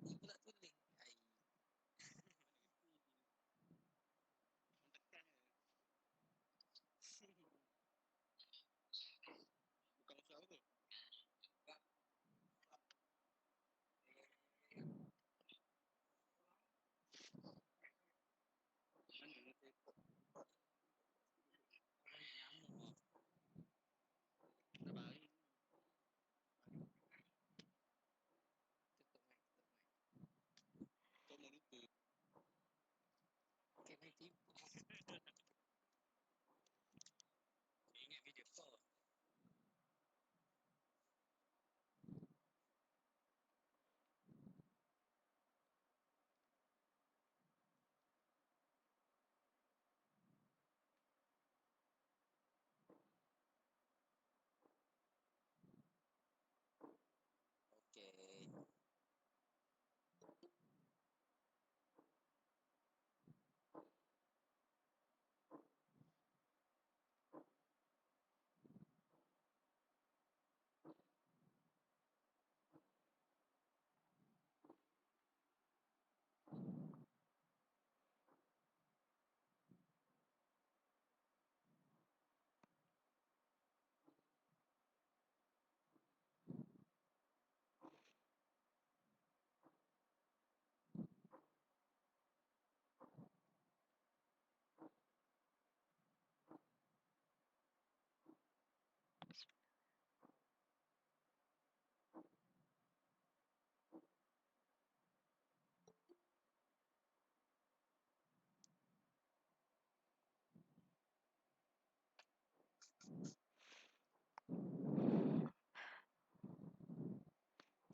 Ni pula tuling. Ai. Bukan maksud apa tu? Mana ni saya nyamuk. Dah baring. Tutup mic, tutup mic. Kau mau lupa. Okay, main tipu. Ingat video call. Okay.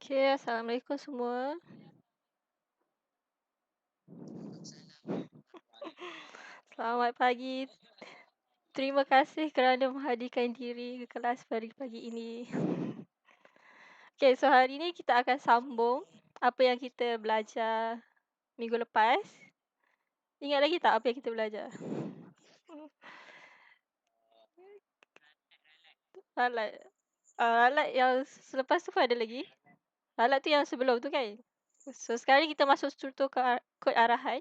Okay, Assalamualaikum semua. Selamat pagi. Terima kasih kerana menghadirkan diri ke kelas pagi ini. Okay, so hari ni kita akan sambung apa yang kita belajar minggu lepas. Ingat lagi tak apa yang kita belajar? Ralat. Ralat yang selepas tu pun ada lagi. Ralat tu yang sebelum tu kan? So sekarang kita masuk struktur kod arahan.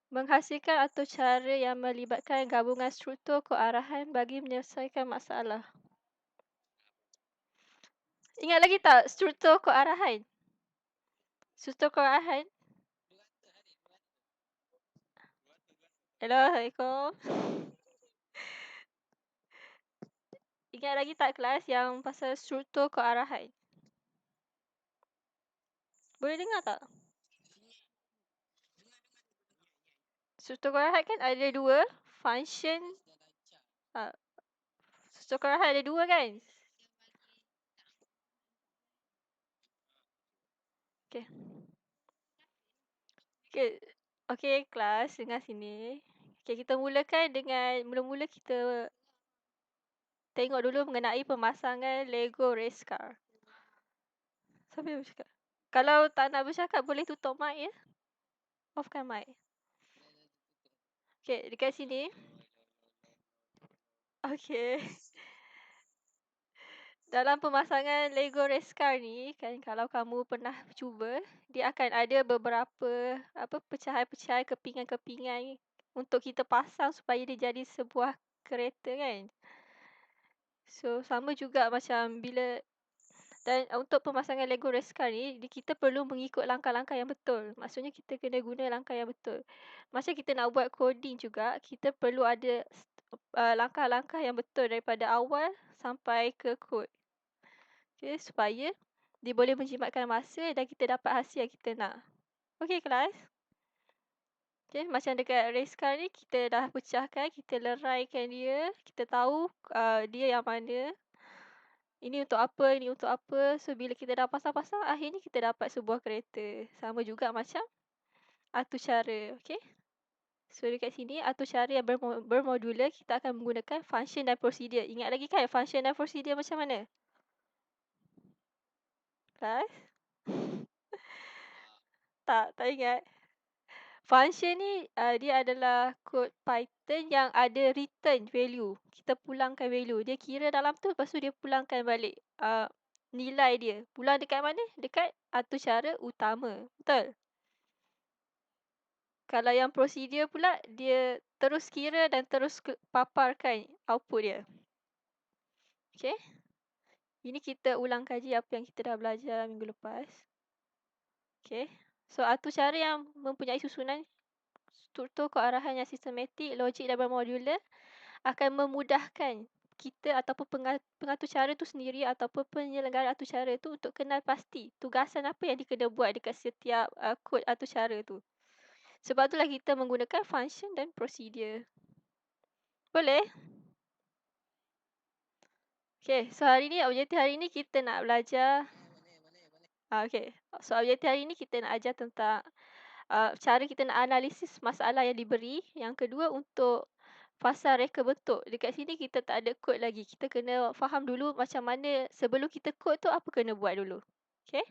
Menghasilkan atau cara yang melibatkan gabungan struktur kod arahan bagi menyelesaikan masalah. Ingat lagi tak struktur kod arahan? Struktur kod arahan. Hello, Assalamualaikum. Ingat lagi tak kelas yang pasal struktur kod arahan? Boleh dengar tak? Struktur kod arahan kan ada dua. Function. Struktur kod arahan ada dua kan? Okay. Okay, kelas dengar sini. Okay, kita mulakan dengan mula-mula kita tengok dulu mengenai pemasangan Lego Race Car. Siapa yang bercakap? Kalau tak nak bercakap boleh tutup mic ya. Offkan mic. Okay, dekat sini. Okay. Dalam pemasangan Lego Race Car ni kan, kalau kamu pernah cuba, dia akan ada beberapa pecahan-pecahan kepingan-kepingan untuk kita pasang supaya dia jadi sebuah kereta kan. So sama juga macam bila dan untuk pemasangan Lego Race Car ni, kita perlu mengikut langkah-langkah yang betul. Maksudnya kita kena guna langkah yang betul. Macam kita nak buat coding juga, kita perlu ada langkah-langkah yang betul daripada awal sampai ke kod. Okay, supaya dia boleh menjimatkan masa dan kita dapat hasil yang kita nak. Okay, kelas? Okay, macam dekat race car ni, kita dah pecahkan, kita leraikan dia. Kita tahu dia yang mana. Ini untuk apa, ini untuk apa. So, bila kita dah pasang-pasang, akhirnya kita dapat sebuah kereta. Sama juga macam atur cara. Okay? So, dekat sini, atur cara yang bermodular, kita akan menggunakan function dan procedure. Ingat lagi kan function dan procedure macam mana? Kelas? Tak ingat. Function ni dia adalah kod Python yang ada return value. Kita pulangkan value. Dia kira dalam tu, lepas tu dia pulangkan balik. nilai dia. Pulang dekat mana? Dekat atucara utama. Betul? Kalau yang prosedur pula, dia terus kira dan terus paparkan output dia. Okay? Ini kita ulang kaji apa yang kita dah belajar minggu lepas. Okay? So, atucara yang mempunyai susunan struktur kearahan yang sistematik, logik dan bermodular akan memudahkan kita ataupun pengatur tu sendiri ataupun penyelenggara atur tu untuk kenal pasti tugasan apa yang dia kena buat dekat setiap kod atur tu. Sebab itulah kita menggunakan function dan prosedur. Boleh? Okay, so hari ni, objektif hari ni kita nak belajar. Okay, so objektif hari ni kita nak ajar tentang cara kita nak analisis masalah yang diberi. Yang kedua, untuk fasa reka bentuk. Dekat sini kita tak ada kod lagi. Kita kena faham dulu macam mana sebelum kita kod tu apa kena buat dulu. Okay?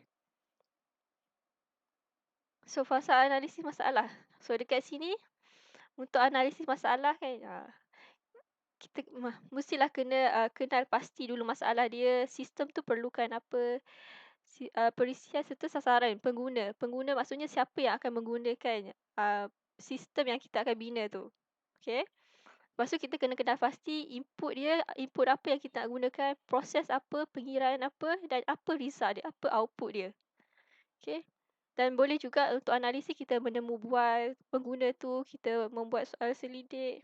So, fasa analisis masalah. So, dekat sini untuk analisis masalah kan, kita mestilah kena kenal pasti dulu masalah dia, sistem tu perlukan apa, perisian serta sasaran pengguna. Pengguna maksudnya siapa yang akan menggunakan sistem yang kita akan bina tu. Okay? Lepas tu kita kena kenal pasti input dia, input apa yang kita nak gunakan, proses apa, pengiraan apa dan apa result dia, apa output dia. Okay? Dan boleh juga untuk analisis kita menemu bual pengguna tu, kita membuat soal selidik.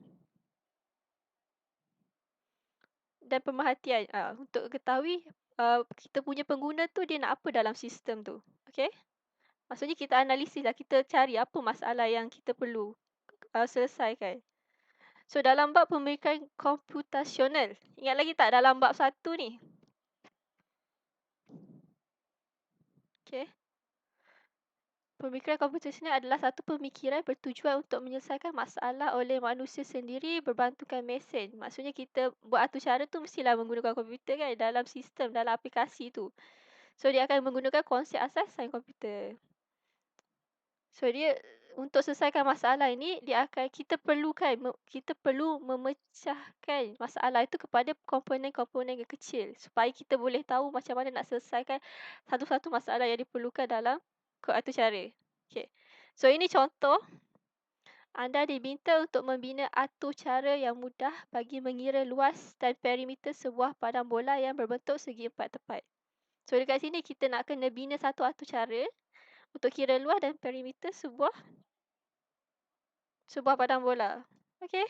Dan pemerhatian untuk ketahui kita punya pengguna tu dia nak apa dalam sistem tu. Okay? Maksudnya kita analisis lah, kita cari apa masalah yang kita perlu selesaikan. So, dalam bab pemikiran komputasional, ingat lagi tak dalam bab 1 ni? Okay. Pemikiran komputasional adalah satu pemikiran bertujuan untuk menyelesaikan masalah oleh manusia sendiri berbantukan mesin. Maksudnya kita buat atur tu mestilah menggunakan komputer kan, dalam sistem, dalam aplikasi tu. So, dia akan menggunakan konsep asas sains komputer. So, dia untuk selesaikan masalah ini, kita perlu memecahkan masalah itu kepada komponen-komponen yang kecil supaya kita boleh tahu macam mana nak selesaikan satu-satu masalah yang diperlukan dalam kod atur. Okay. So, ini contoh. Anda diminta untuk membina atur cara yang mudah bagi mengira luas dan perimeter sebuah padang bola yang berbentuk segi empat tepat. So, dekat sini kita nak kena bina satu atur cara untuk kira luas dan perimeter sebuah padang bola. Okay.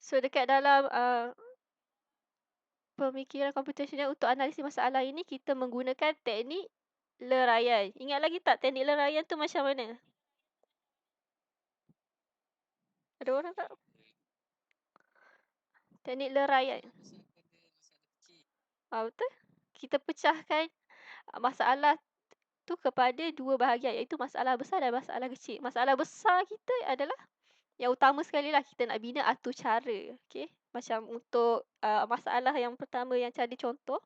So, dekat dalam pemikiran komputasional untuk analisis masalah ini, kita menggunakan teknik leraian. Ingat lagi tak teknik leraian tu macam mana? Ada orang tak? Teknik leraian. Betul. Kita pecahkan masalah tu kepada dua bahagian, iaitu masalah besar dan masalah kecil. Masalah besar kita adalah yang utama sekali lah, kita nak bina atur cara. Okay? Macam untuk masalah yang pertama yang cari contoh,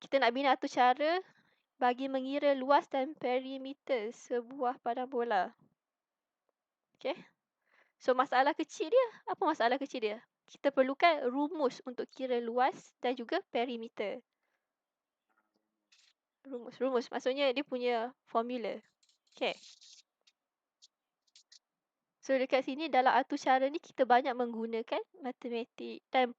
kita nak bina atur cara bagi mengira luas dan perimeter sebuah padang bola. Okay? So, masalah kecil dia, apa masalah kecil dia? Kita perlukan rumus untuk kira luas dan juga perimeter. Rumus maksudnya dia punya formula. Okay. So, dekat sini dalam atur cara ni kita banyak menggunakan matematik dan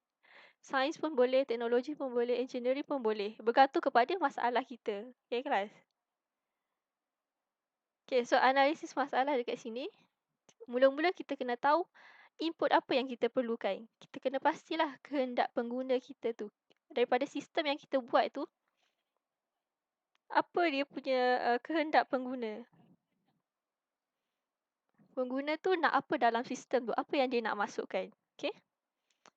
sains pun boleh, teknologi pun boleh, engineering pun boleh. Bergantung kepada masalah kita. Okay, kelas? Okay, so analisis masalah dekat sini. Mula-mula kita kena tahu input apa yang kita perlukan. Kita kena pastilah kehendak pengguna kita tu. Daripada sistem yang kita buat tu, apa dia punya kehendak pengguna. Pengguna tu nak apa dalam sistem tu, apa yang dia nak masukkan. Okay?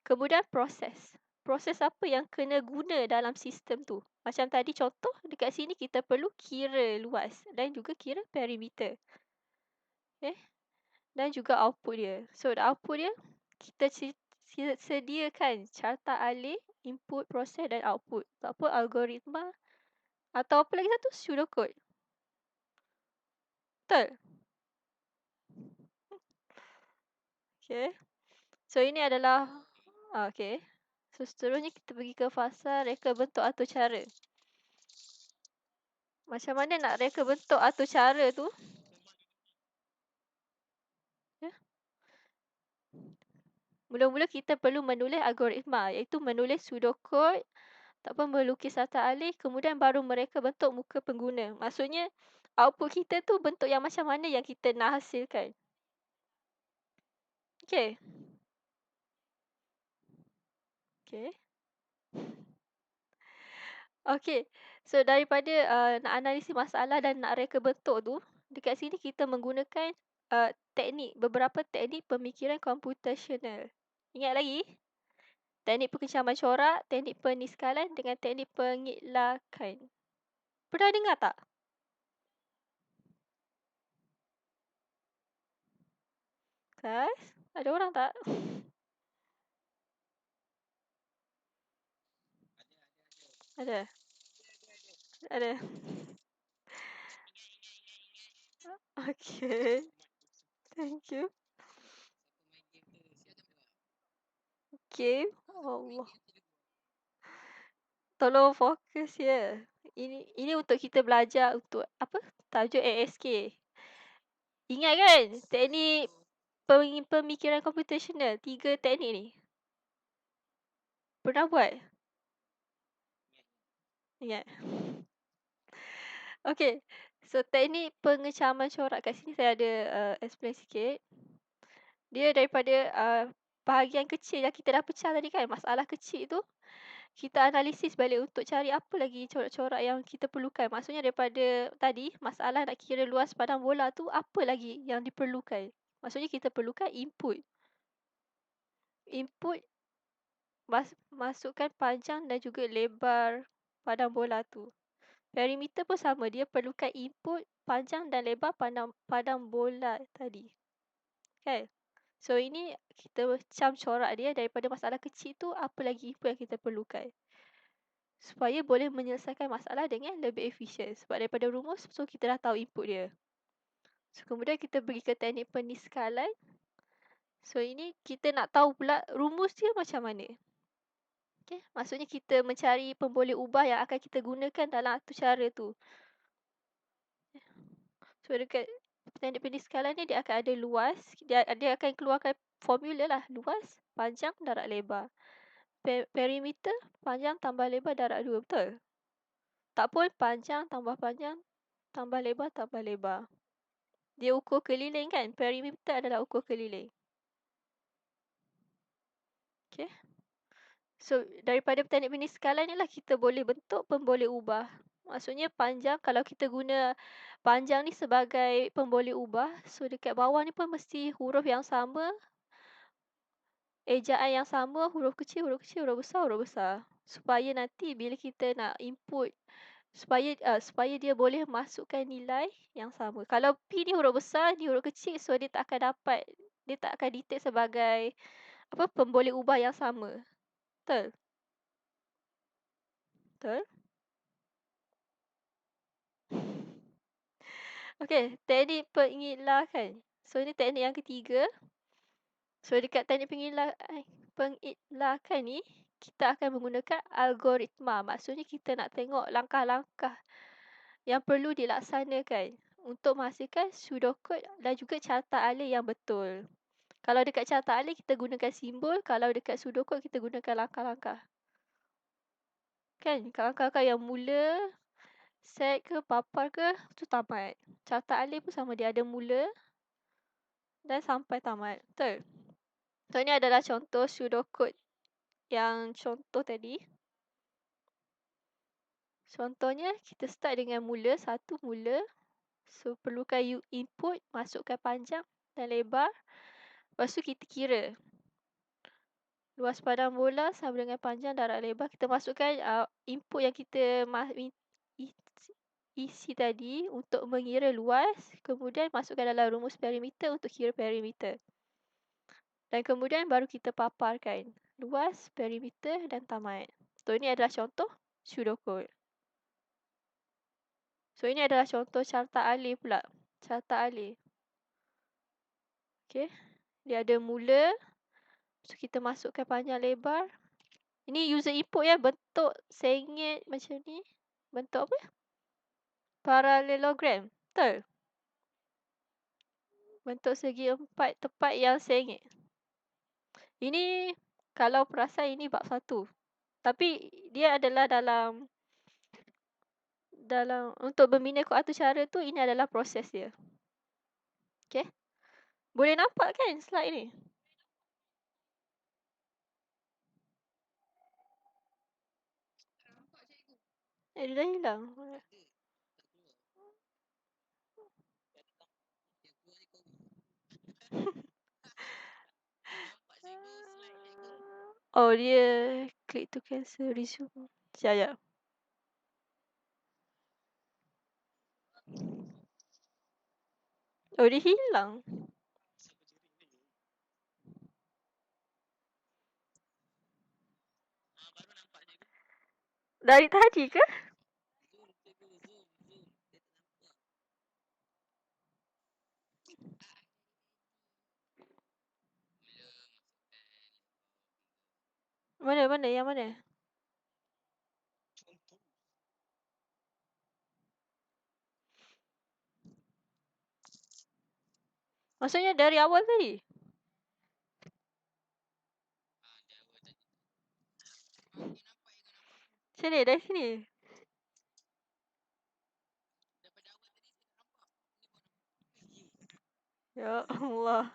Kemudian proses. Proses apa yang kena guna dalam sistem tu. Macam tadi contoh, dekat sini kita perlu kira luas dan juga kira perimeter. Okay? Dan juga output dia. So, the output dia, kita sediakan carta alih, input, proses dan output. Ataupun algoritma. Atau apa lagi satu? Pseudocode. Betul? Okay. So, ini adalah okay. So seterusnya kita pergi ke fasa reka bentuk atau cara. Macam mana nak reka bentuk atau cara tu? Ya. Mula-mula kita perlu menulis algoritma, iaitu menulis pseudocode, ataupun melukis tata alih, kemudian baru mereka bentuk muka pengguna. Maksudnya output kita tu bentuk yang macam mana yang kita nak hasilkan. Okay. Okay. Okay. So daripada nak analisis masalah dan nak reka bentuk tu, dekat sini kita menggunakan beberapa teknik pemikiran computational. Ingat lagi? Teknik pengecaman corak, teknik peniskalan dengan teknik pengitlakan. Pernah dengar tak? Kelas? Ada orang tak? Ada? Ada? Okay. Thank you. Okay. Allah. Tolong fokus ya. Ini untuk kita belajar untuk apa? Tajuk ASK. Ingat kan? Teknik pemikiran computational. 3 teknik ni. Pernah buat? Ingat. Okay. So teknik pengecaman corak kat sini saya ada explain sikit. Dia daripada bahagian kecil yang kita dah pecah tadi kan. Masalah kecil tu. Kita analisis balik untuk cari apa lagi corak-corak yang kita perlukan. Maksudnya daripada tadi, masalah nak kira luas padang bola tu, apa lagi yang diperlukan. Maksudnya kita perlukan input. Input masukkan panjang dan juga lebar padang bola tu. Perimeter pun sama, dia perlukan input panjang dan lebar padang bola tadi. Kan? So ini kita cam corak dia daripada masalah kecil tu, apa lagi input yang kita perlukan. Supaya boleh menyelesaikan masalah dengan lebih efisien. Sebab daripada rumus, so kita dah tahu input dia. So kemudian kita pergi ke teknik peniskalan. So ini kita nak tahu pula rumus dia macam mana. Okay. Maksudnya kita mencari pemboleh ubah yang akan kita gunakan dalam satu cara tu. So dekat teknik peniskalan ni dia akan ada luas. Dia akan keluarkan formula lah. Luas, panjang, darat, lebar. Perimeter, panjang tambah lebar darat 2. Betul? Tak pun panjang tambah lebar. Dia ukur keliling kan? Perimeter adalah ukur keliling. Okay. So, daripada teknik peniskalan ni lah kita boleh bentuk pemboleh ubah. Maksudnya panjang, kalau kita guna panjang ni sebagai pemboleh ubah, so dekat bawah ni pun mesti huruf yang sama, ejaan yang sama, huruf kecil, huruf besar. Supaya nanti bila kita nak input, supaya dia boleh masukkan nilai yang sama. Kalau P ni huruf besar, ni huruf kecil, so dia tak akan detect sebagai pemboleh ubah yang sama. Betul? Betul? Okay, teknik pengitlakan. So ini teknik yang ketiga. So dekat teknik pengitlakan ni, kita akan menggunakan algoritma. Maksudnya kita nak tengok langkah-langkah yang perlu dilaksanakan untuk menghasilkan pseudocode dan juga carta alih yang betul. Kalau dekat carta alih kita gunakan simbol, kalau dekat pseudocode kita gunakan langkah-langkah. Kan? Langkah-langkah yang mula, set ke, papar ke, tu tamat. Carta alih pun sama, dia ada mula dan sampai tamat. Betul? So ini adalah contoh pseudocode yang contoh tadi. Contohnya kita start dengan mula, satu mula. So perlukan input, masukkan panjang dan lebar. Lepas tu kita kira luas padang bola sama dengan panjang darat lebar. Kita masukkan input yang kita isi tadi untuk mengira luas. Kemudian masukkan dalam rumus perimeter untuk kira perimeter. Dan kemudian baru kita paparkan luas, perimeter dan tamat. So ini adalah contoh pseudocode. So ini adalah contoh carta alih pula. Carta alih. Okay. Dia ada mula. So kita masukkan panjang lebar. Ini user input ya, bentuk sengit macam ni. Bentuk apa? Parallelogram. Betul? Bentuk segi empat tepat yang sengit. Ini kalau perasan ini bab 1. Tapi dia adalah dalam untuk membina kod atur cara tu, ini adalah proses dia. Okay? Boleh nampak kan slide ni? Dia dah hilang. Oh, dia click to cancel, resume. Sekejap. Oh, dia hilang. Dari tadi ke? Mana? Yang mana? Maksudnya dari awal tadi? Sini, dari sini. Ya Allah.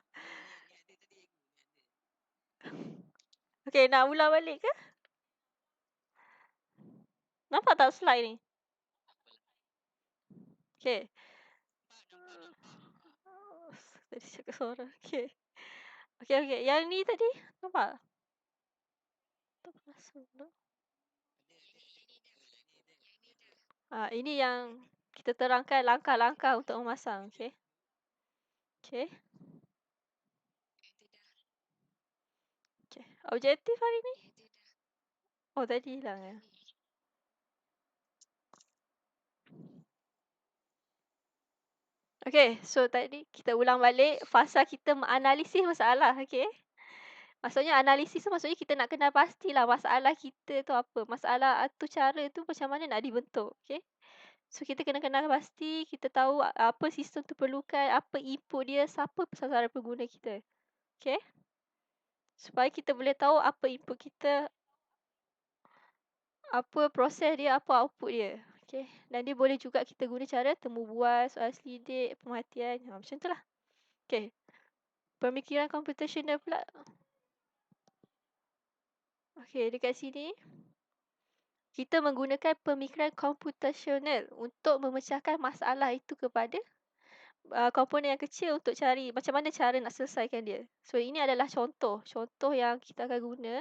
Okay, nak ulang balik ke? Nampak tak slide ni? Okay. Tadi cakap suara. Okay. Okay. Yang ni tadi, nampak? Tak masuk dah. Ini yang kita terangkan langkah-langkah untuk memasang. Okay. Okay. Objektif hari ni? Oh, tadi hilang ya. Okay, so tadi kita ulang balik fasa kita menganalisis masalah, okay? Maksudnya analisis tu maksudnya kita nak kenal pastilah masalah kita tu apa. Masalah atur cara tu macam mana nak dibentuk, okay? So kita kena kenal pasti, kita tahu apa sistem tu perlukan, apa input dia, siapa sasaran pengguna kita. Okay? Supaya kita boleh tahu apa input kita, apa proses dia, apa output dia. Okay? Dan dia boleh juga kita guna cara temu bual, soal selidik, pemerhatian. Macam tu lah. Okay. Pemikiran computational pula. Okay, dekat sini. Kita menggunakan pemikiran computational untuk memecahkan masalah itu kepada komponen yang kecil untuk cari macam mana cara nak selesaikan dia. So, ini adalah contoh. Contoh yang kita akan guna.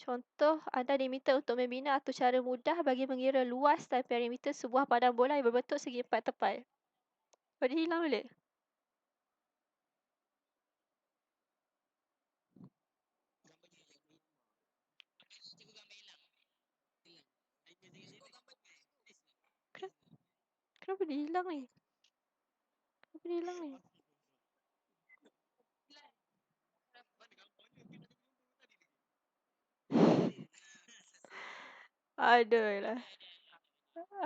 Contoh, anda diminta untuk membina atur cara mudah bagi mengira luas dan perimeter sebuah padang bola yang berbentuk segi empat tepat. Oh, dia hilang balik? Kenapa dia hilang ni? Kenapa dia hilang ni? Aduh lah.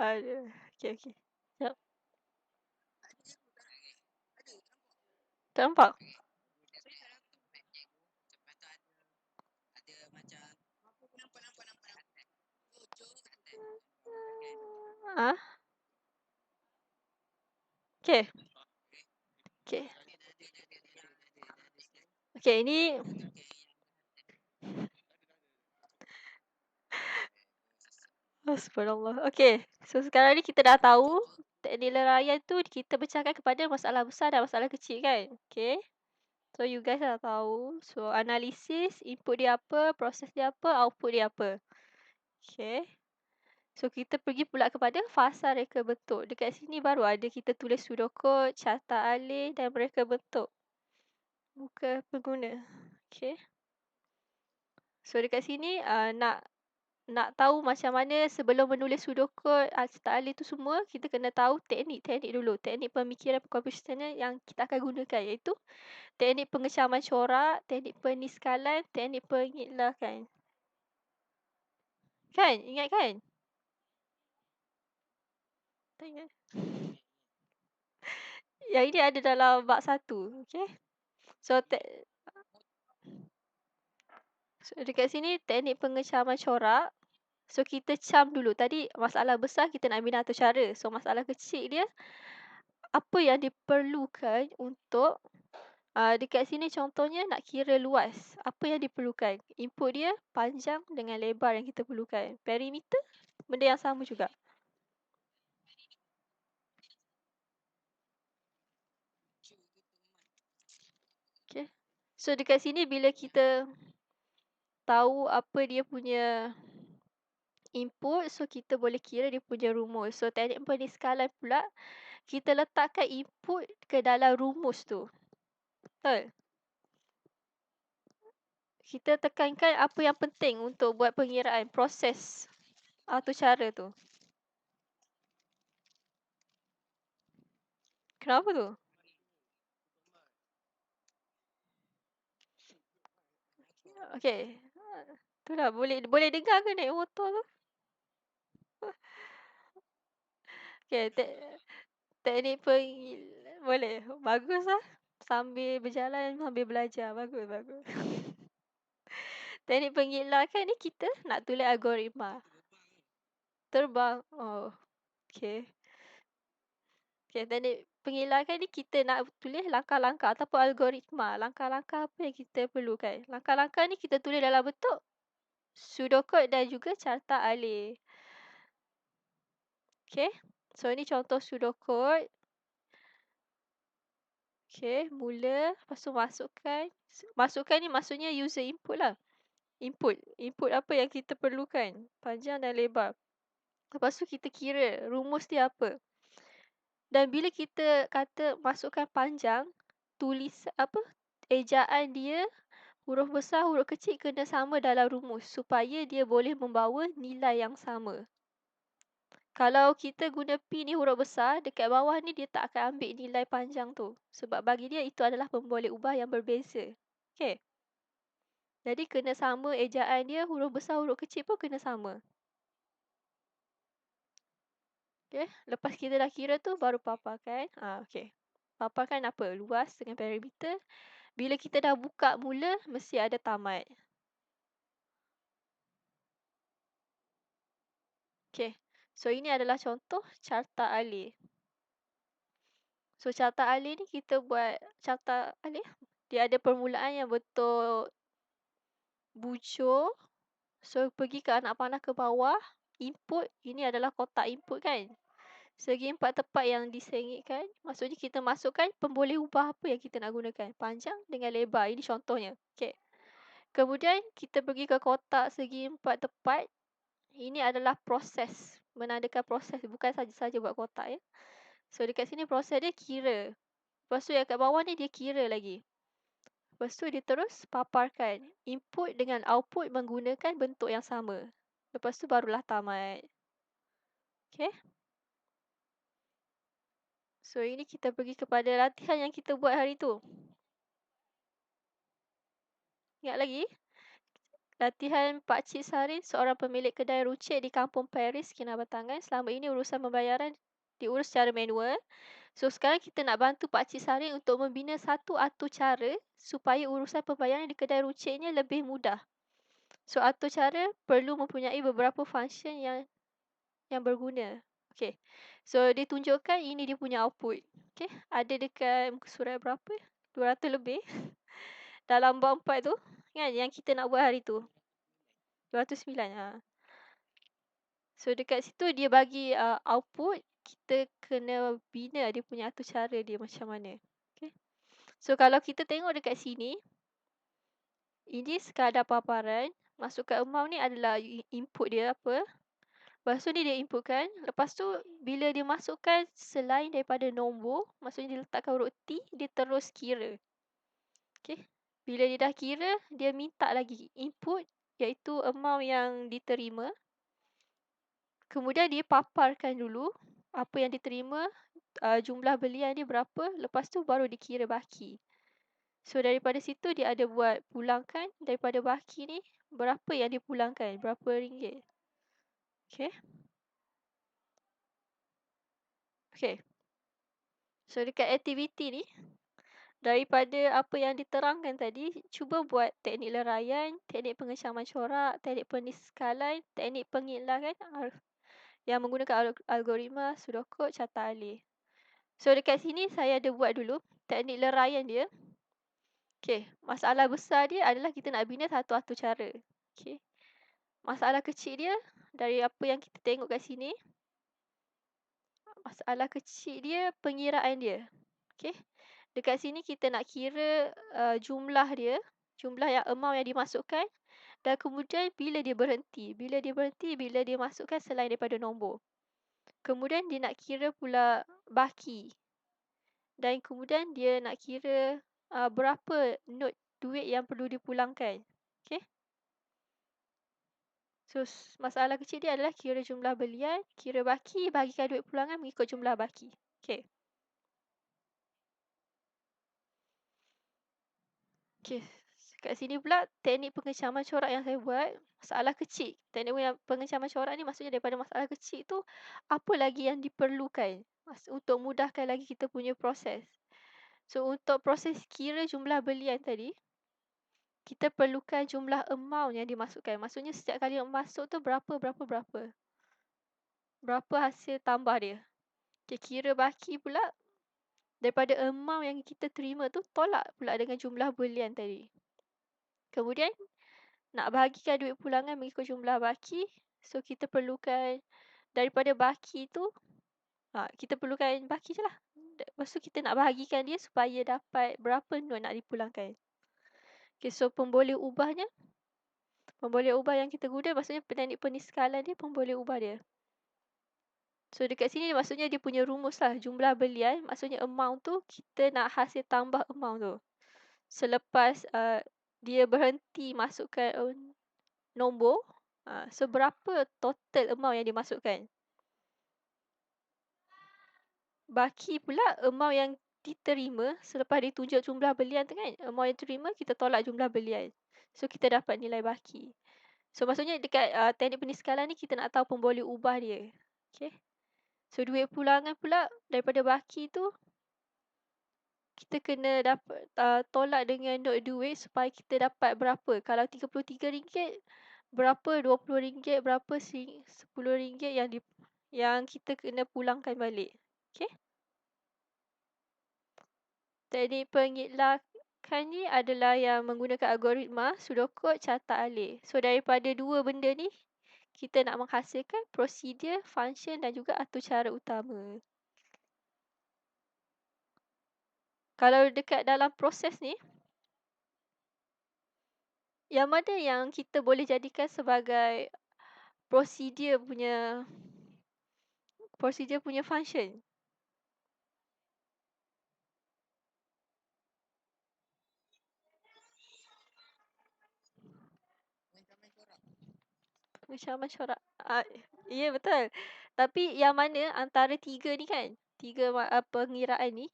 Aduh. Okay. Sekejap. Tak nampak? Ah? Okay. Okay. Okay, ini Subhanallah. Okay. So, sekarang ni kita dah tahu teknik leraian tu kita pecahkan kepada masalah besar dan masalah kecil kan? Okay. So, you guys dah tahu. So, analisis, input dia apa, proses dia apa, output dia apa. Okay. So, kita pergi pula kepada fasa reka bentuk. Dekat sini baru ada kita tulis pseudocode, carta alih dan mereka bentuk muka pengguna. Okay. So, dekat sini nak tahu macam mana sebelum menulis pseudocode, carta alih tu semua, kita kena tahu teknik-teknik dulu. Teknik pemikiran computational yang kita akan gunakan iaitu teknik pengecaman corak, teknik peniskalan, teknik pengikhlakan. Kan? Ingat kan? Tak ingat. Yang ini ada dalam bab 1. Okay. So, so dekat sini teknik pengecaman corak. So kita cam dulu. Tadi masalah besar kita nak bina atur cara. So masalah kecil dia, apa yang diperlukan untuk dekat sini contohnya nak kira luas. Apa yang diperlukan? Input dia panjang dengan lebar yang kita perlukan. Perimeter benda yang sama juga. Okay. So dekat sini bila kita tahu apa dia punya input, so kita boleh kira dia punya rumus. So teknik penikalan pula, kita letakkan input ke dalam rumus tu. Betul? Kita tekankan apa yang penting untuk buat pengiraan, proses atau cara tu. Kenapa tu? Okay. Itulah, boleh dengar ke naik motor tu? Okay, teknik boleh. Bagus lah. Sambil berjalan, sambil belajar. Bagus, bagus. Teknik pengilakan ni kita nak tulis algoritma. Terbang. Oh, okay. Okay, teknik pengilakan ni kita nak tulis langkah-langkah ataupun algoritma. Langkah-langkah apa yang kita perlukan. Langkah-langkah ni kita tulis dalam bentuk pseudocode dan juga carta alih. Okay. So, ni contoh pseudocode. Okay, mula. Lepas tu masukkan. Masukkan ni maksudnya user input lah. Input. Input apa yang kita perlukan. Panjang dan lebar. Lepas tu kita kira rumus dia apa. Dan bila kita kata masukkan panjang, tulis apa? Ejaan dia, huruf besar, huruf kecil kena sama dalam rumus supaya dia boleh membawa nilai yang sama. Kalau kita guna P ni huruf besar, dekat bawah ni dia tak akan ambil nilai panjang tu. Sebab bagi dia itu adalah pemboleh ubah yang berbeza. Okay. Jadi kena sama ejaan dia, huruf besar, huruf kecil pun kena sama. Okay. Lepas kita dah kira tu, baru paparkan. Okay. Paparkan apa? Luas dengan perimeter. Bila kita dah buka mula, mesti ada tamat. Okay. So, ini adalah contoh carta alih. So, carta alih ni kita buat carta alih. Dia ada permulaan yang bentuk bujur. So, pergi ke anak panah ke bawah. Input. Ini adalah kotak input kan. Segi empat tepat yang disengitkan. Maksudnya kita masukkan pemboleh ubah apa yang kita nak gunakan. Panjang dengan lebar. Ini contohnya. Okay. Kemudian kita pergi ke kotak segi empat tepat. Ini adalah proses. Menandakan proses. Bukan saja-saja buat kotak ya. So dekat sini proses dia kira. Lepas tu yang kat bawah ni dia kira lagi. Lepas tu dia terus paparkan. Input dengan output menggunakan bentuk yang sama. Lepas tu barulah tamat. Okay. So ini kita pergi kepada latihan yang kita buat hari tu. Ingat lagi? Latihan Pakcik Sarin, seorang pemilik kedai runcit di kampung Paris, Kinabatangan. Selama ini urusan pembayaran diurus secara manual. So sekarang kita nak bantu Pakcik Sarin untuk membina satu atur cara supaya urusan pembayaran di kedai runcitnya lebih mudah. So atur cara perlu mempunyai beberapa function yang berguna. Okay. So ditunjukkan ini dia punya output. Okay. Ada dekat muka surat berapa? 200 lebih. Dalam bab 4 tu. Kan yang kita nak buat hari tu. 209. So dekat situ dia bagi output. Kita kena bina dia punya atur cara dia macam mana. Okay. So kalau kita tengok dekat sini. Ini sekadar paparan. Masukkan amount ni adalah input dia apa. Lepas tu ni dia inputkan. Lepas tu bila dia masukkan selain daripada nombor. Maksudnya dia letakkan huruf T. Dia terus kira. Okay. Bila dia dah kira. Dia minta lagi input. Iaitu amount yang diterima. Kemudian dia paparkan dulu. Apa yang diterima. Jumlah belian dia berapa. Lepas tu baru dikira baki. So daripada situ dia ada buat pulangkan. Daripada baki ni. Berapa yang dipulangkan. Berapa ringgit. Okay. Okay. So dekat aktiviti ni, daripada apa yang diterangkan tadi, cuba buat teknik leraian, teknik pengecaman corak, teknik peniskalan, teknik pengiklangan yang menggunakan algoritma, pseudocode, carta alih. So dekat sini saya ada buat dulu teknik leraian dia. Okay, masalah besar dia adalah kita nak bina satu atur cara. Okay. Masalah kecil dia, dari apa yang kita tengok kat sini, masalah kecil dia pengiraan dia. Okay. Dekat sini kita nak kira jumlah dia, jumlah yang amount yang dimasukkan, dan kemudian bila dia berhenti. Bila dia masukkan selain daripada nombor. Kemudian dia nak kira pula baki. Dan kemudian dia nak kira berapa note duit yang perlu dipulangkan. Okay. So masalah kecil dia adalah kira jumlah belian, kira baki, bagikan duit pulangan mengikut jumlah baki. Okay. Okay. Kat sini pula teknik pengecaman corak yang saya buat, masalah kecil. Teknik pengecaman corak ni maksudnya daripada masalah kecil tu, apa lagi yang diperlukan untuk mudahkan lagi kita punya proses. So untuk proses kira jumlah belian tadi, kita perlukan jumlah amount yang dimasukkan. Maksudnya setiap kali yang masuk tu berapa. Berapa hasil tambah dia. Okay, kira baki pula, daripada amount yang kita terima tu, tolak pula dengan jumlah belian tadi. Kemudian, nak bahagikan duit pulangan mengikut jumlah baki. So, kita perlukan daripada baki tu, kita perlukan baki je lah. Lepas tu, kita nak bahagikan dia supaya dapat berapa note nak dipulangkan. Okay, so pemboleh ubah yang kita guna maksudnya teknik peniskalan dia, pemboleh ubah dia. So dekat sini maksudnya dia punya rumus lah, jumlah belian, maksudnya amount tu kita nak hasil tambah amount tu. Selepas dia berhenti masukkan nombor, seberapa total amount yang dimasukkan. Baki pula amount yang diterima selepas ditunjuk jumlah belian tu kan, amount yang terima kita tolak jumlah belian. So kita dapat nilai baki. So maksudnya dekat teknik peniskalan ni kita nak tahu pemboleh ubah dia. Okay. So duit pulangan pula daripada baki tu kita kena dapat tolak dengan note duit supaya kita dapat berapa. Kalau RM33 berapa, RM20 berapa, RM10 yang kita kena pulangkan balik. Okay. Teknik pengiklankan ni adalah yang menggunakan algoritma, pseudocode, carta alih. So daripada dua benda ni kita nak menghasilkan prosedur, function dan juga atur cara utama. Kalau dekat dalam proses ni, yang mana yang kita boleh jadikan sebagai prosedur punya function? Pengecaman corak. Ya, betul. Tapi yang mana antara tiga ni kan, tiga pengiraan ni,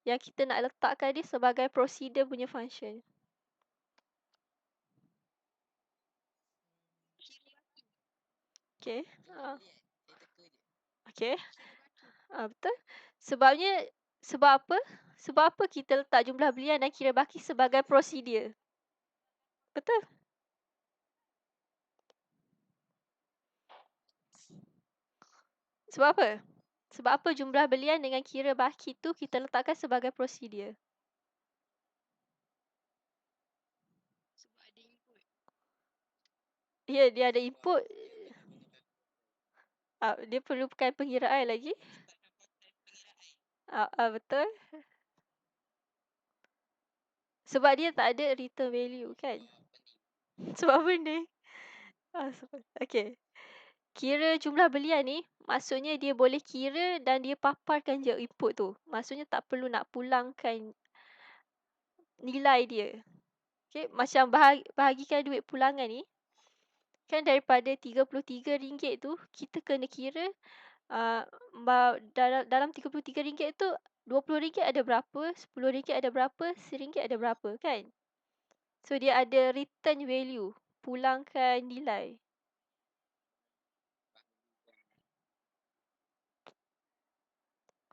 yang kita nak letakkan dia sebagai prosedur punya function. Okay. Okay. Betul. Sebab apa? Sebab apa kita letak jumlah belian dan kira baki sebagai prosedur? Betul. Sebab apa? Sebab apa jumlah belian dengan kira baki tu kita letakkan sebagai prosedur? Sebab ada input. Ya, dia ada input. Dia perlukan pengiraan lagi. Betul. Sebab dia tak ada return value kan. Sebab apa ni? Okay. Kira jumlah belian ni, maksudnya dia boleh kira dan dia paparkan je input tu. Maksudnya tak perlu nak pulangkan nilai dia. Okay. Macam bahagikan duit pulangan ni, kan daripada RM33 tu, kita kena kira dalam RM33 tu, RM20 ada berapa, RM10 ada berapa, RM1 ada berapa kan. So dia ada return value, pulangkan nilai.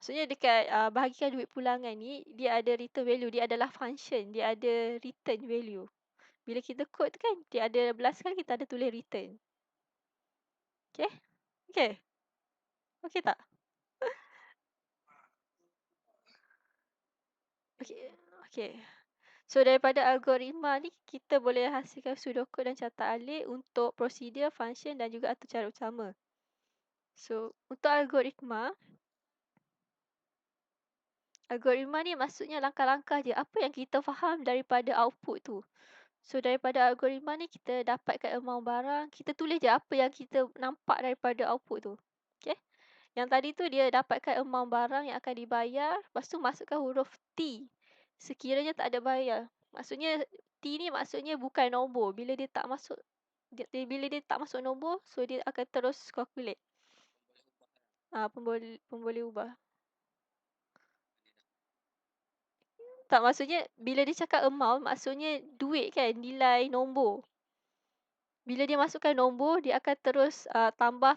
Maksudnya dekat bahagikan duit pulangan ni, dia ada return value. Dia adalah function. Dia ada return value. Bila kita kod tu kan, dia ada belaskan kita ada tulis return. Okay? Okay? Okay tak? Okay. Okay. So, daripada algoritma ni, kita boleh hasilkan pseudocode dan catat alik untuk prosedur, function dan juga atur cara utama. So, untuk algoritma ni maksudnya langkah-langkah je. Apa yang kita faham daripada output tu. So, daripada algoritma ni, kita dapatkan amount barang. Kita tulis je apa yang kita nampak daripada output tu. Okay? Yang tadi tu, dia dapatkan amount barang yang akan dibayar. Lepas tu, masukkan huruf T. Sekiranya tak ada bayar. Maksudnya, T ni maksudnya bukan nombor. Bila dia tak masuk nombor, so dia akan terus calculate. Pemboleh ubah. Tak, maksudnya bila dia cakap amount, maksudnya duit kan, nilai nombor. Bila dia masukkan nombor, dia akan terus tambah.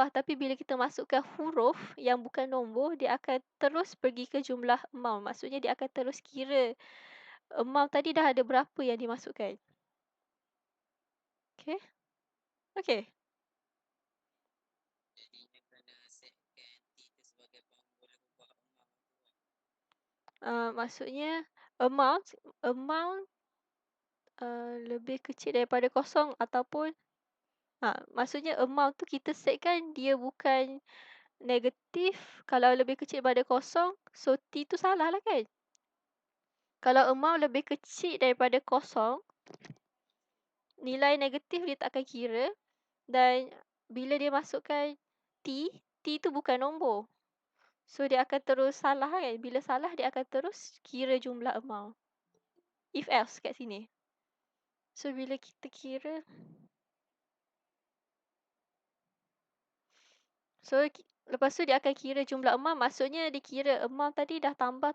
Tapi bila kita masukkan huruf yang bukan nombor, dia akan terus pergi ke jumlah amount. Maksudnya dia akan terus kira amount tadi dah ada berapa yang dimasukkan. Okay? Okay. Jadinya kena setkan T tu sebagai pemboleh ubah amount tu Maksudnya amount lebih kecil daripada kosong ataupun maksudnya amount tu kita setkan dia bukan negatif. Kalau lebih kecil daripada kosong, so T tu salah lah kan. Kalau amount lebih kecil daripada kosong, nilai negatif dia tak akan kira. Dan bila dia masukkan T tu bukan nombor. So dia akan terus salah kan. Bila salah dia akan terus kira jumlah amount. If else kat sini. So bila kita kira, so lepas tu dia akan kira jumlah amount. Maksudnya dia kira amount tadi dah tambah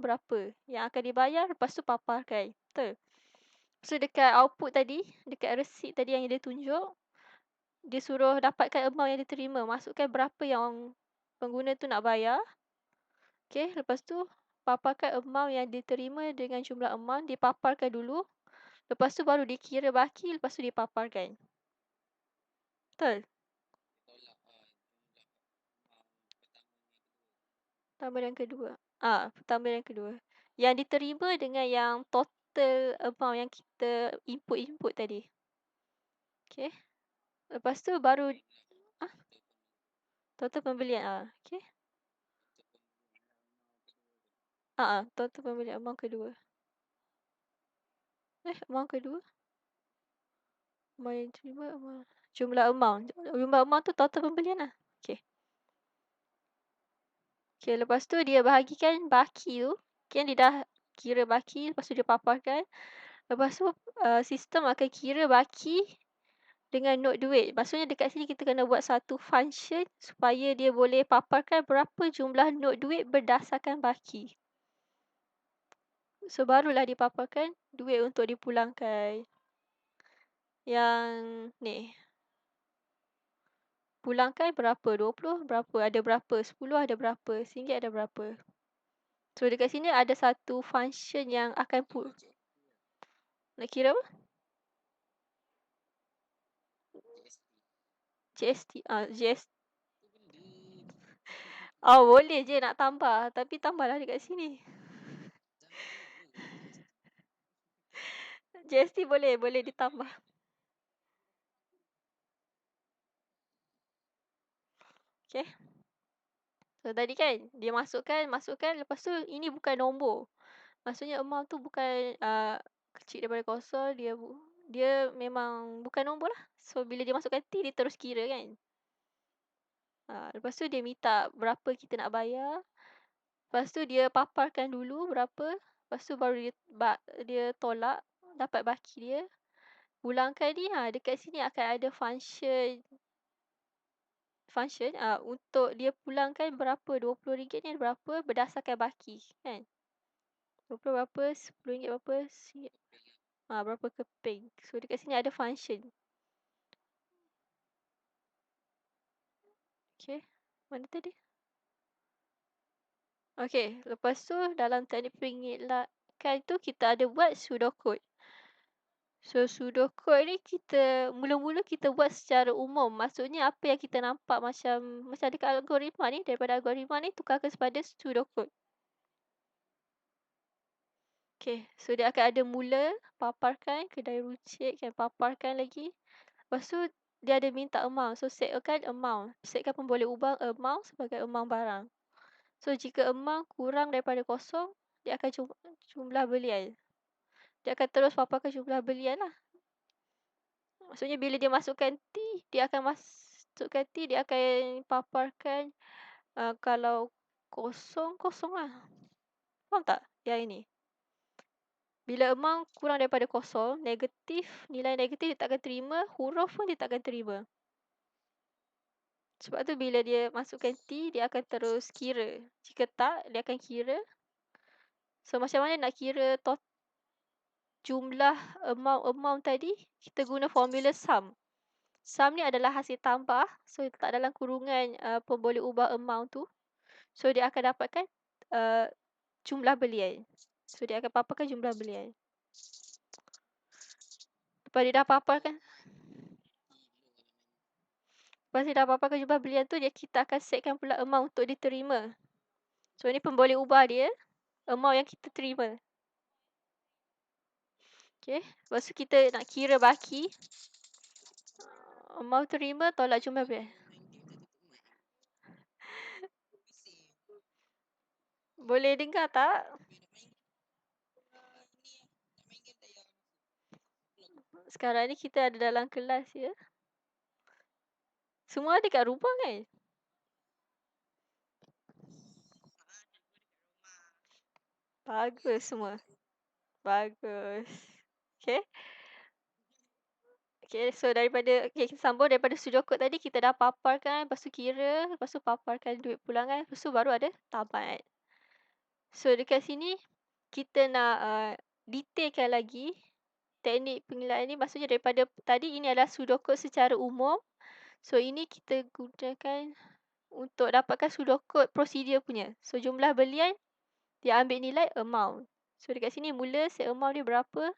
berapa yang akan dibayar. Lepas tu paparkan. Betul? So dekat output tadi, dekat receipt tadi yang dia tunjuk, dia suruh dapatkan amount yang dia terima. Masukkan berapa yang pengguna tu nak bayar. Okay, lepas tu paparkan amount yang diterima dengan jumlah amount. Dipaparkan dulu. Lepas tu baru dikira baki. Lepas tu dipaparkan. Betul? tolak jumlah amount Pertama dan kedua. Pertama dan kedua. Yang diterima dengan yang total amount yang kita input tadi. Okay. Lepas tu baru total pembelian. Okay. Total pembelian amount kedua. Amount kedua. Amount yang diterima, jumlah amount. Jumlah amount tu total pembelian lah. Okay. Okay, lepas tu dia bahagikan baki tu. Okay, dia dah kira baki. Lepas tu dia paparkan. Lepas tu sistem akan kira baki dengan note duit. Maksudnya dekat sini kita kena buat satu function supaya dia boleh paparkan berapa jumlah note duit berdasarkan baki. So barulah dipaparkan duit untuk dipulangkan. Yang ni. Pulangkan berapa? 20 berapa? Ada berapa? 10 ada berapa? RM1 ada berapa? So dekat sini ada satu function yang akan nak kira apa? GST. GST. Boleh je nak tambah. Tapi tambahlah dekat sini. GST boleh ditambah. Okay. So tadi kan dia masukkan lepas tu ini bukan nombor. Maksudnya amount tu bukan kecil daripada kosong. Dia memang bukan nombor lah. So bila dia masukkan T dia terus kira kan. Lepas tu dia minta berapa kita nak bayar. Lepas tu dia paparkan dulu berapa. Lepas tu baru dia tolak. Dapat baki dia. Pulangkan ni dekat sini akan ada function untuk dia pulangkan berapa. RM20 ni berapa berdasarkan baki kan. 20 berapa, RM10 berapa, berapa keping. So dekat sini ada function. Okay. Mana tadi? Okay, lepas tu dalam teknik pengelakan tu kita ada buat pseudocode. So pseudocode ni kita mula-mula kita buat secara umum. Maksudnya apa yang kita nampak macam dekat algoritma ni, daripada algoritma ni tukarkan kepada pseudocode. Okay, so dia akan ada mula, paparkan, kedai runcit kan, paparkan lagi. Lepas tu dia ada minta amount. So setkan amount. Setkan pun boleh ubah amount sebagai amount barang. So jika amount kurang daripada kosong, dia akan jumlah belian. Dia akan terus paparkan jumlah belian lah. Maksudnya bila dia masukkan T, dia akan masukkan T, dia akan paparkan kalau kosong, kosong lah. Faham tak yang ini? Bila amount kurang daripada kosong, negatif, nilai negatif dia tak akan terima, huruf pun dia tak akan terima. Sebab tu bila dia masukkan T, dia akan terus kira. Jika tak, dia akan kira. So macam mana nak kira jumlah amount tadi? Kita guna formula sum. Sum ni adalah hasil tambah. So tak dalam kurungan pun boleh ubah amount tu. So dia akan dapatkan jumlah belian. So dia akan paparkan jumlah belian. Lepas dia dah paparkan, lepas dia dah paparkan jumlah belian tu, kita akan setkan pula amount untuk diterima. So ni pun boleh ubah dia, amount yang kita terima. Okay, lepas tu kita nak kira baki. Amount terima tolak jumlah belian. Boleh dengar tak? Sekarang ni kita ada dalam kelas ya. Semua ada kat rumah kan? Bagus semua. Bagus. Okay. Okay, so kita sambung daripada sudokod tadi, kita dah paparkan, lepas tu kira, lepas tu paparkan duit pulangan, lepas tu baru ada tamat. So dekat sini, kita nak detailkan lagi teknik penilaian ni. Maksudnya daripada tadi, ini adalah sudokod secara umum. So ini kita gunakan untuk dapatkan sudokod prosedur punya. So jumlah belian, dia ambil nilai amount. So dekat sini mula set amount dia berapa.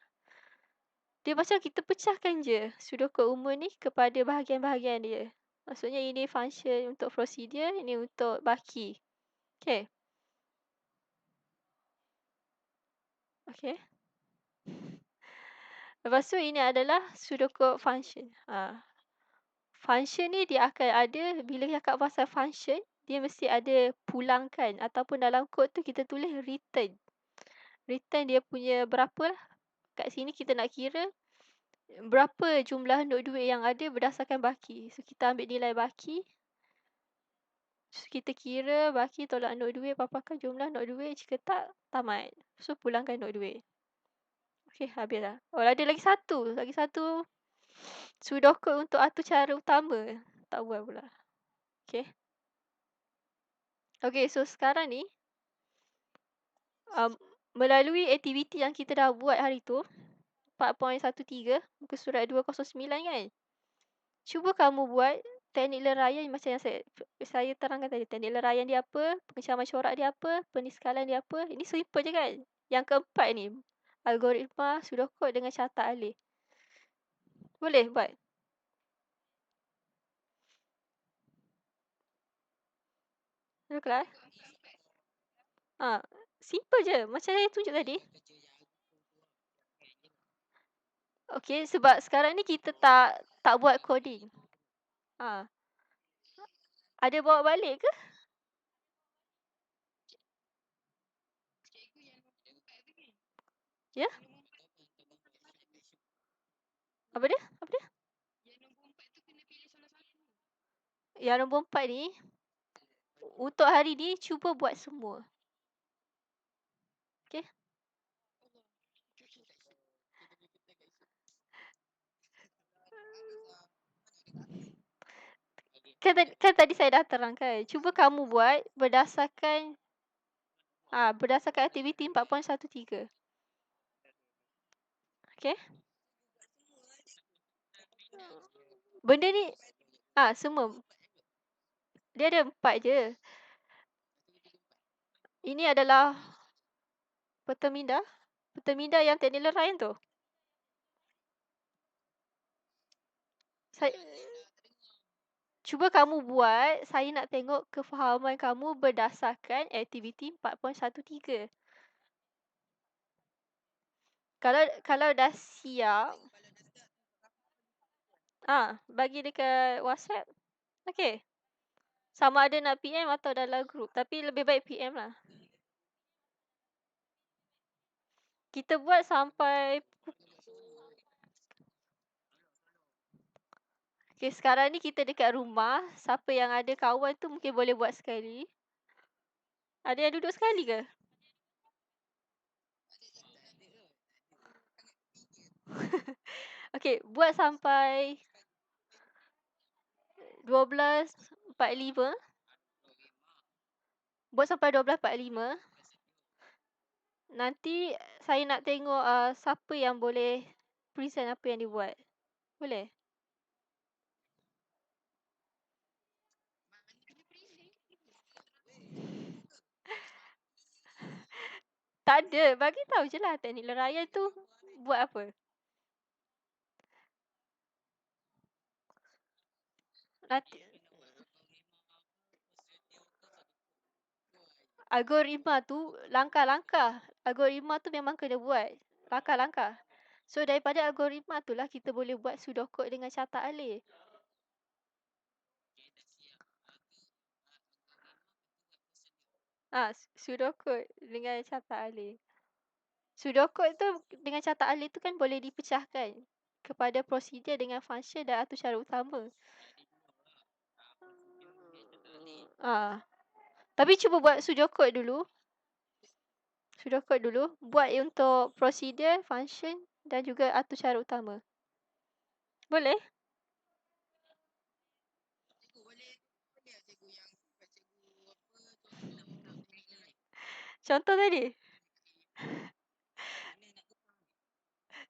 Dia macam kita pecahkan je sudokod umum ni kepada bahagian-bahagian dia. Maksudnya ini function untuk prosedur, ini untuk baki. Okay. Okay. Lepas tu ini adalah sudokod function. Function ni dia akan ada, bila cakap pasal function, dia mesti ada pulangkan ataupun dalam kod tu kita tulis return. Return dia punya berapa lah. Kat sini kita nak kira berapa jumlah not duit yang ada berdasarkan baki. So kita ambil nilai baki. So kita kira baki tolak not duit, paparkan jumlah not duit. Jika tak, tamat. So pulangkan not duit. Okay, habis dah. Oh, ada lagi satu. Lagi satu sudokod untuk atur cara utama. Tak buat pula. Okay. Okay, so sekarang ni melalui aktiviti yang kita dah buat hari tu, 4.13, muka surat 209 kan? Cuba kamu buat teknik leraian macam yang saya terangkan tadi. Teknik leraian dia apa, pengecaman corak dia apa, peniskalan dia apa. Ini simple je kan? Yang keempat ni, algoritma pseudocode dengan carta alih. Boleh buat? Dulu kelas? Simple je. Macam saya tunjuk tadi. Okay, sebab sekarang ni kita tak buat coding. Ada bawa balik ke? Ya? Apa dia? Apa dia? Yang nombor 4 ni, untuk hari ni, cuba buat semua. Okay? Kan tadi saya dah terangkan. Cuba kamu buat berdasarkan aktiviti 4.13. Okay? Benda ni, semua. Dia ada 4 je. Ini adalah Pertaminda. Pertaminda yang Teknik Ryan tu. Saya, cuba kamu buat, saya nak tengok kefahaman kamu berdasarkan aktiviti 4.13. Kalau dah siap, bagi dekat WhatsApp. Okay. Sama ada nak PM atau dalam group. Tapi lebih baik PM lah. Kita buat sampai... Okay, sekarang ni kita dekat rumah. Siapa yang ada kawan tu mungkin boleh buat sekali. Ada yang duduk sekali ke? Okay, buat sampai 12.45. Buat sampai 12.45. Nanti saya nak tengok siapa yang boleh present apa yang dia buat. Boleh? Tak ada. Bagi tahu je lah teknik leraian tu buat apa. Nanti, algoritma tu langkah-langkah. Algoritma tu memang kena buat. Langkah-langkah. So daripada algoritma tu lah kita boleh buat pseudocode dengan catat alih. Pseudocode dengan catat alih. Pseudocode tu dengan catat alih tu kan boleh dipecahkan kepada prosedur dengan function dan atur cara utama. Tapi cuba buat pseudocode dulu. Pseudocode dulu. Buat untuk prosedur, function dan juga atur cara utama. Boleh? Contoh tadi?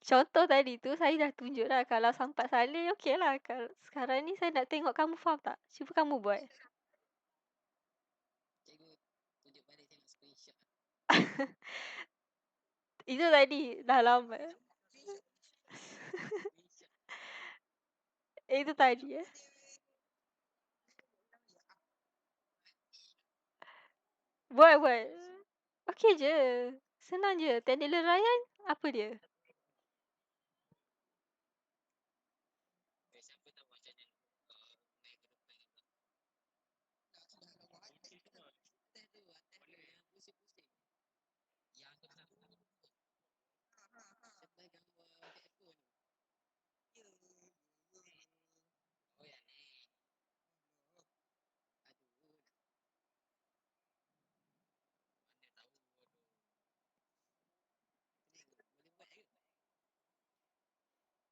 Contoh tadi tu saya dah tunjuk dah. Kalau sampai salih, okey lah. Sekarang ni saya nak tengok kamu faham tak? Cuba kamu buat. Itu tadi dah lama. Itu tadi ya. Buat. Okey je. Senang je. Teknik leraian, apa dia?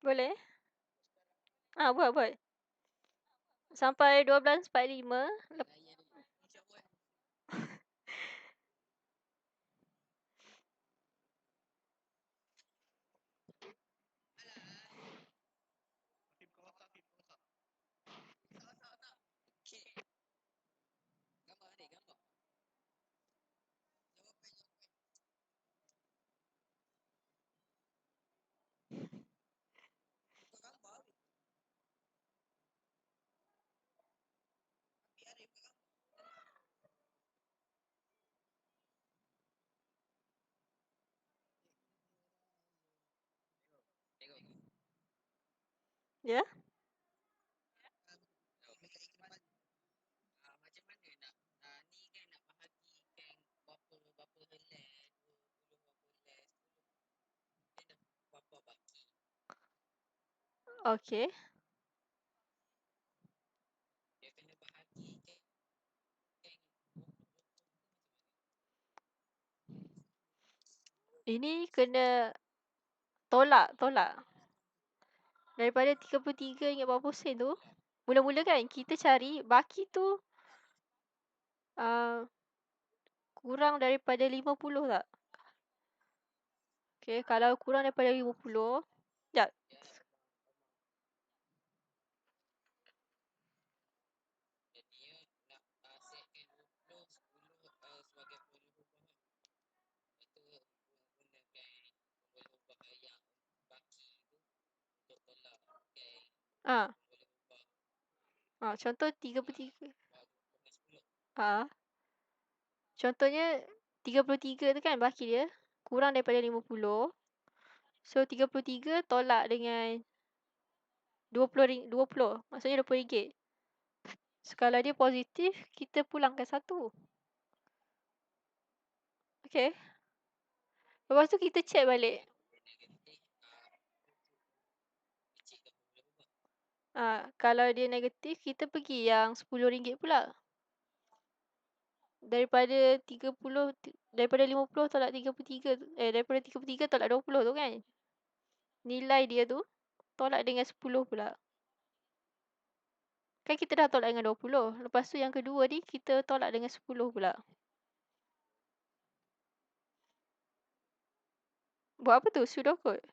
Boleh? Buat. Sampai 12.45. Ya? Okey. Ini kena tolak. Daripada 33 ringgit berapa sen tu, mula-mula kan kita cari baki tu kurang daripada 50 tak? Okay, kalau kurang daripada 50, sekejap. Ah, contoh 33. Ah, contohnya 33 tu kan baki dia kurang daripada 50. So 33 tolak dengan 20, maksudnya RM20. So kalau dia positif, kita pulangkan 1. Okay. Lepas tu kita check balik. Kalau dia negatif, kita pergi yang RM10 pula. Daripada 30, daripada 50 tolak 33, daripada 33 tolak 20 tu kan. Nilai dia tu tolak dengan 10 pula. Kan kita dah tolak dengan 20. Lepas tu yang kedua ni kita tolak dengan 10 pula. Buat apa tu? Pseudocode.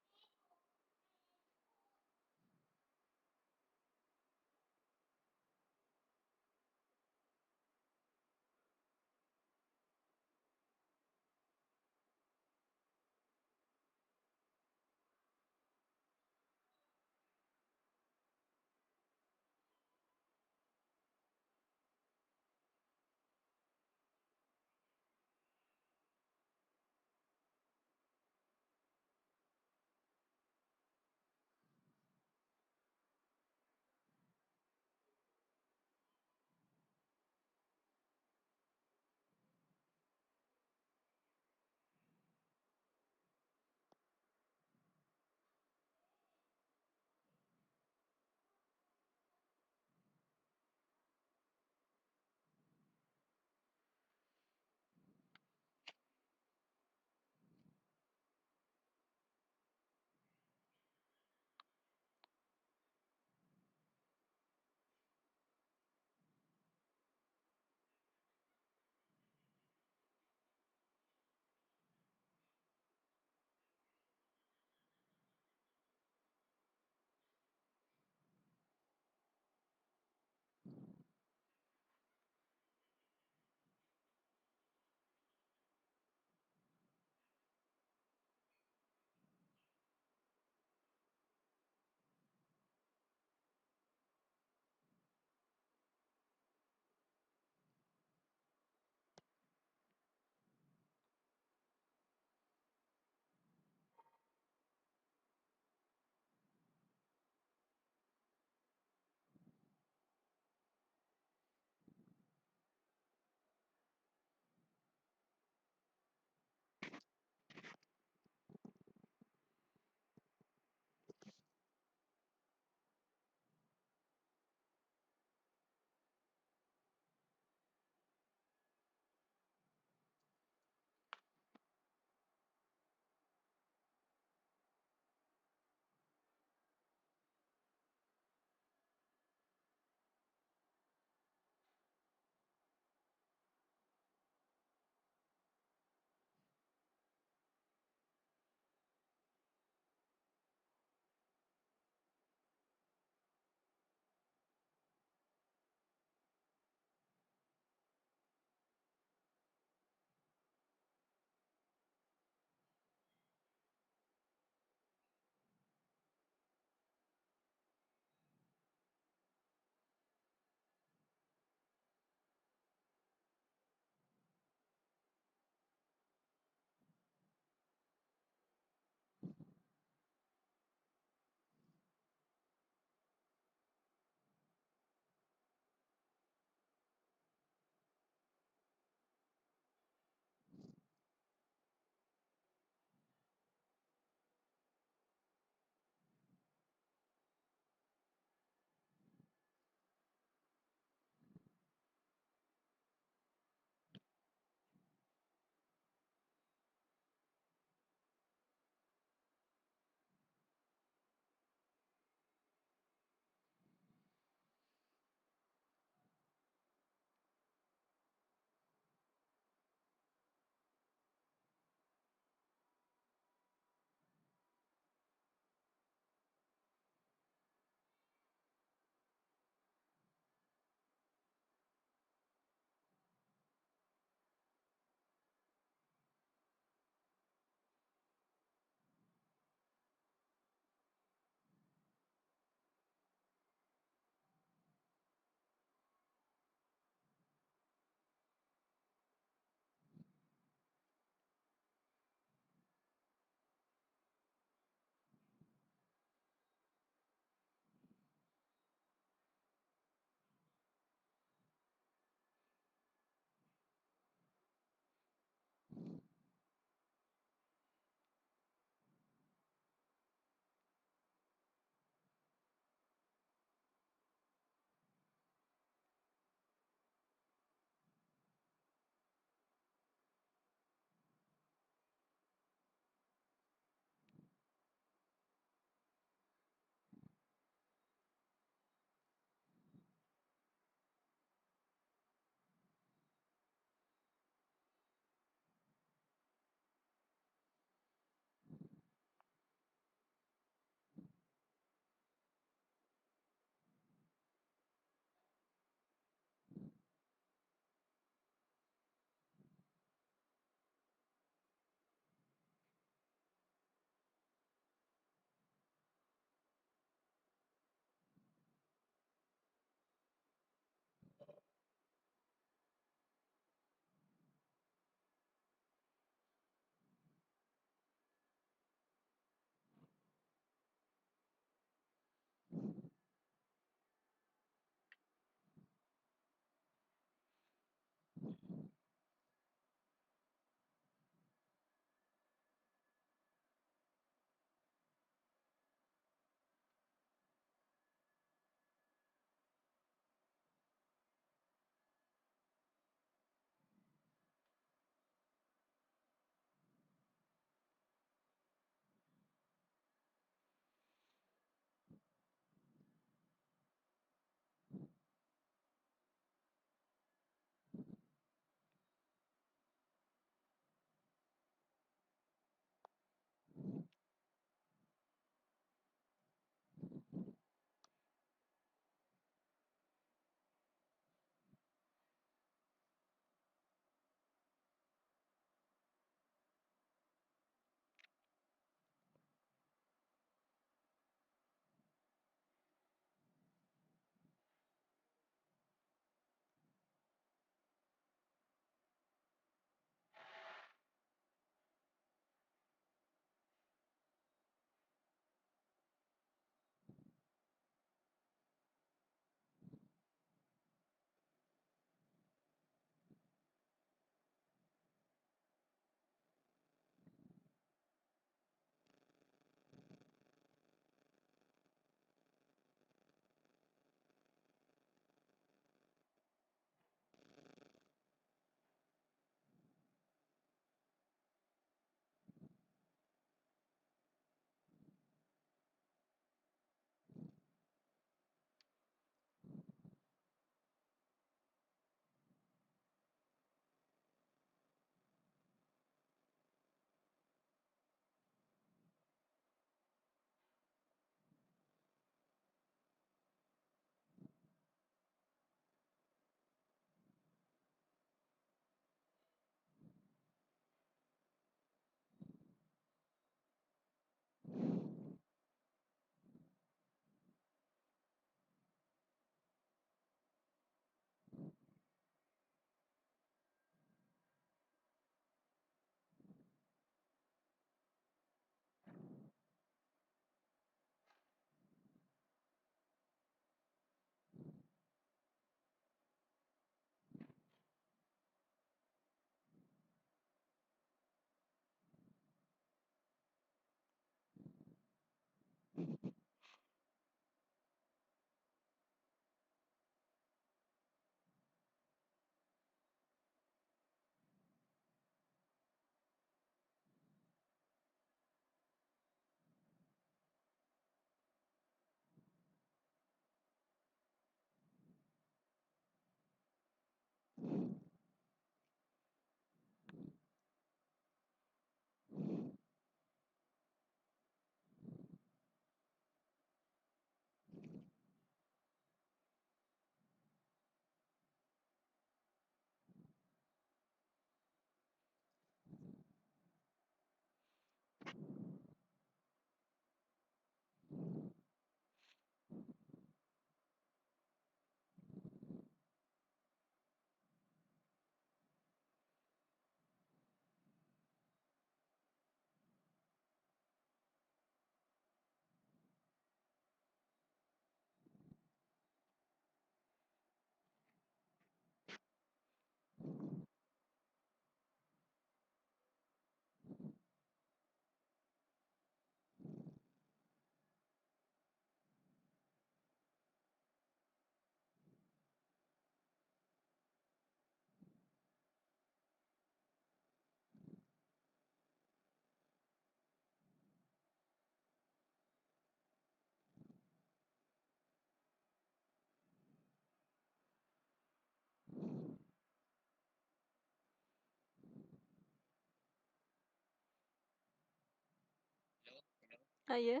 Ah, ya?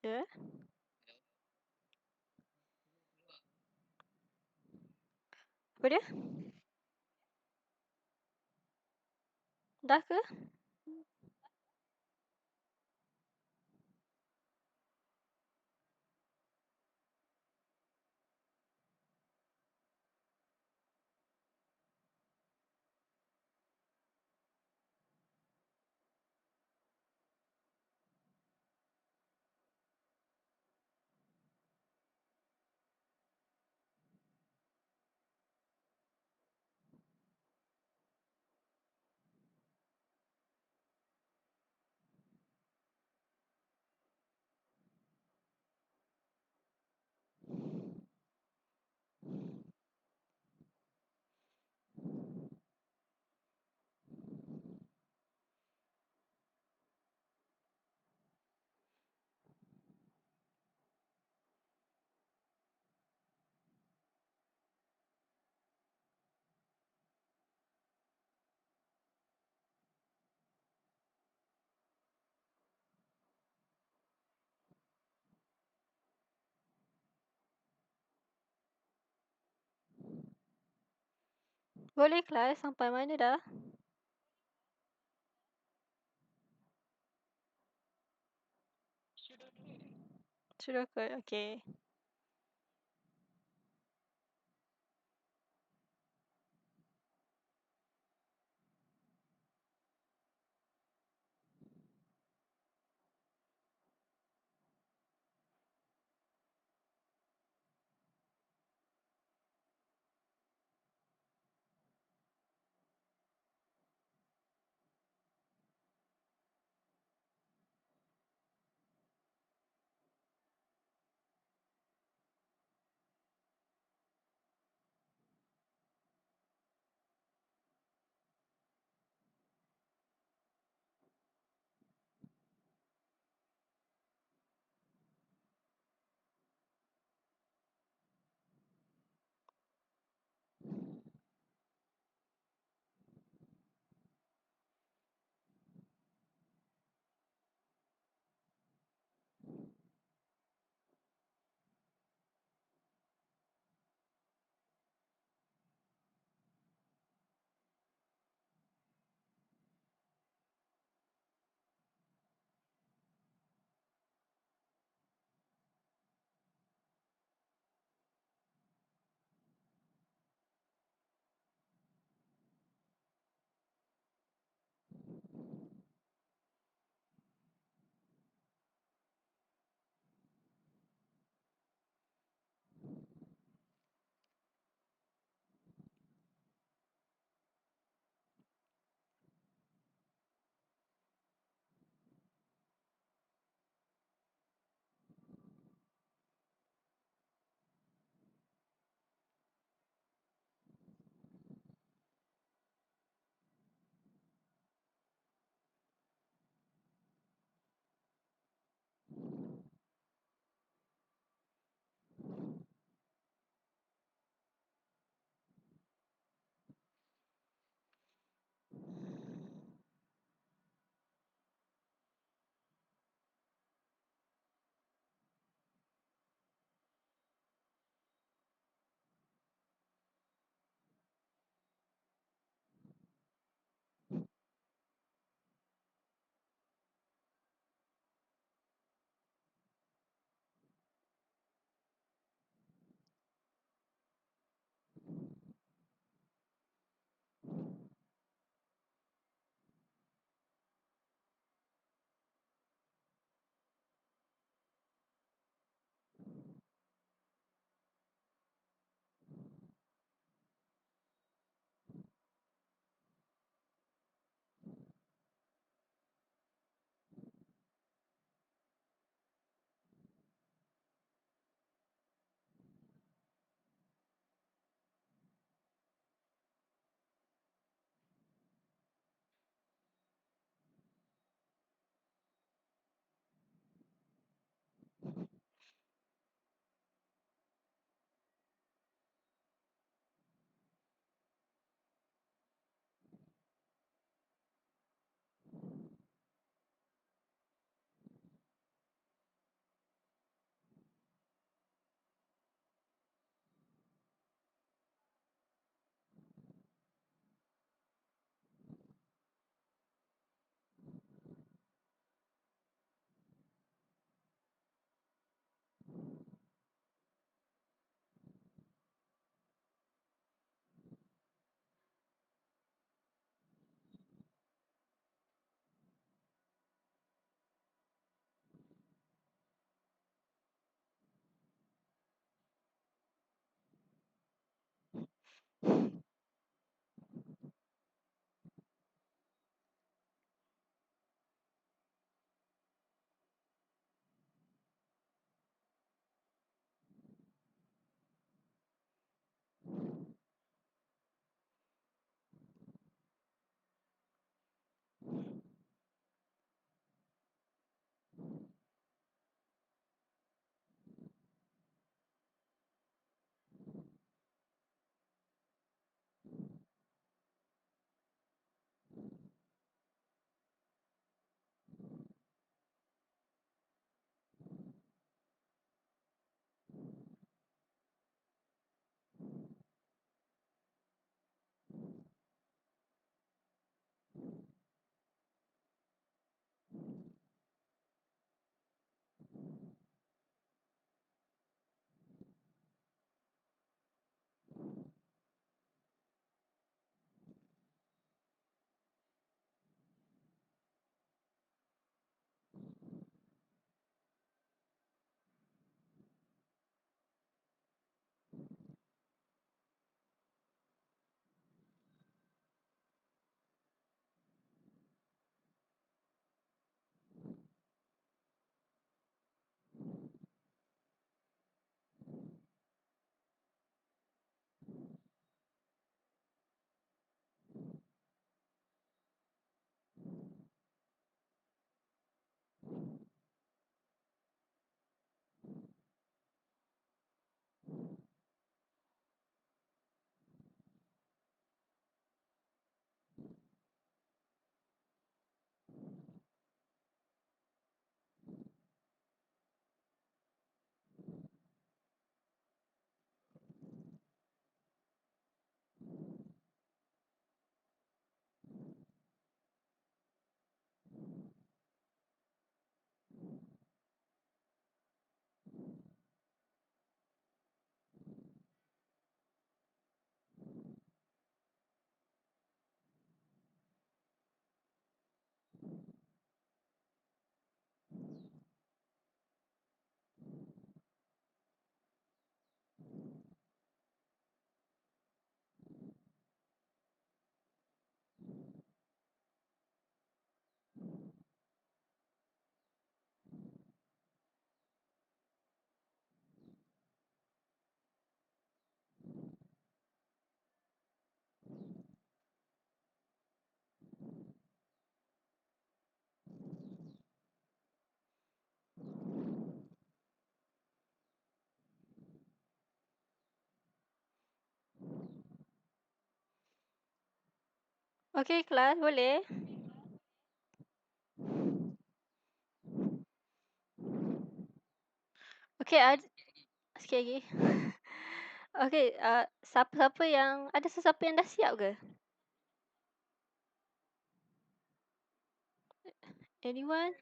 Ya? Apa dia? Dah ke? Boleh kelas sampai mana dah? Sudah ke? Okay. Okey kelas, boleh? Okey, sikit lagi. Okey, siapa-siapa yang ada sesiapa yang dah siap ke? Anyone?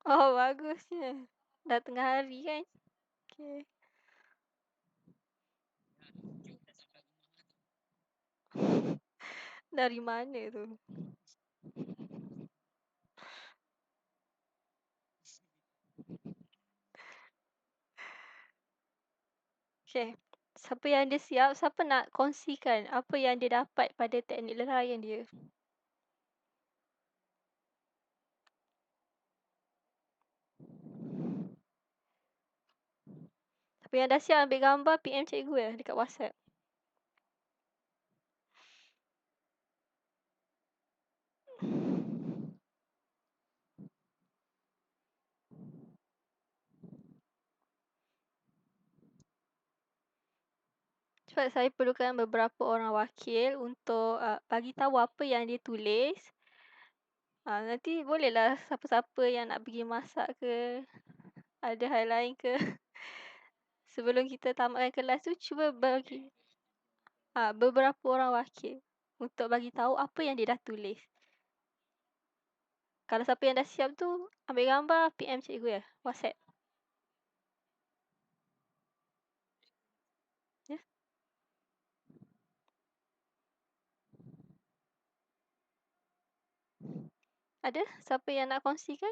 Oh, bagusnya. Dah tengah hari kan? Okey. Dari mana tu? Okey. Siapa yang dah siap, siapa nak kongsikan apa yang dia dapat pada teknik lelayan dia? Siapa yang dah siap ambil gambar PM cikgu dekat WhatsApp. Cepat, saya perlukan beberapa orang wakil untuk bagi tahu apa yang dia tulis. Nanti bolehlah siapa-siapa yang nak pergi masak ke, ada hal lain ke. Sebelum kita tamatkan kelas tu, cuba bagi beberapa orang wakil untuk bagi tahu apa yang dia dah tulis. Kalau siapa yang dah siap tu, ambil gambar PM cikgu WhatsApp. Ya. Ada? Siapa yang nak kongsikan?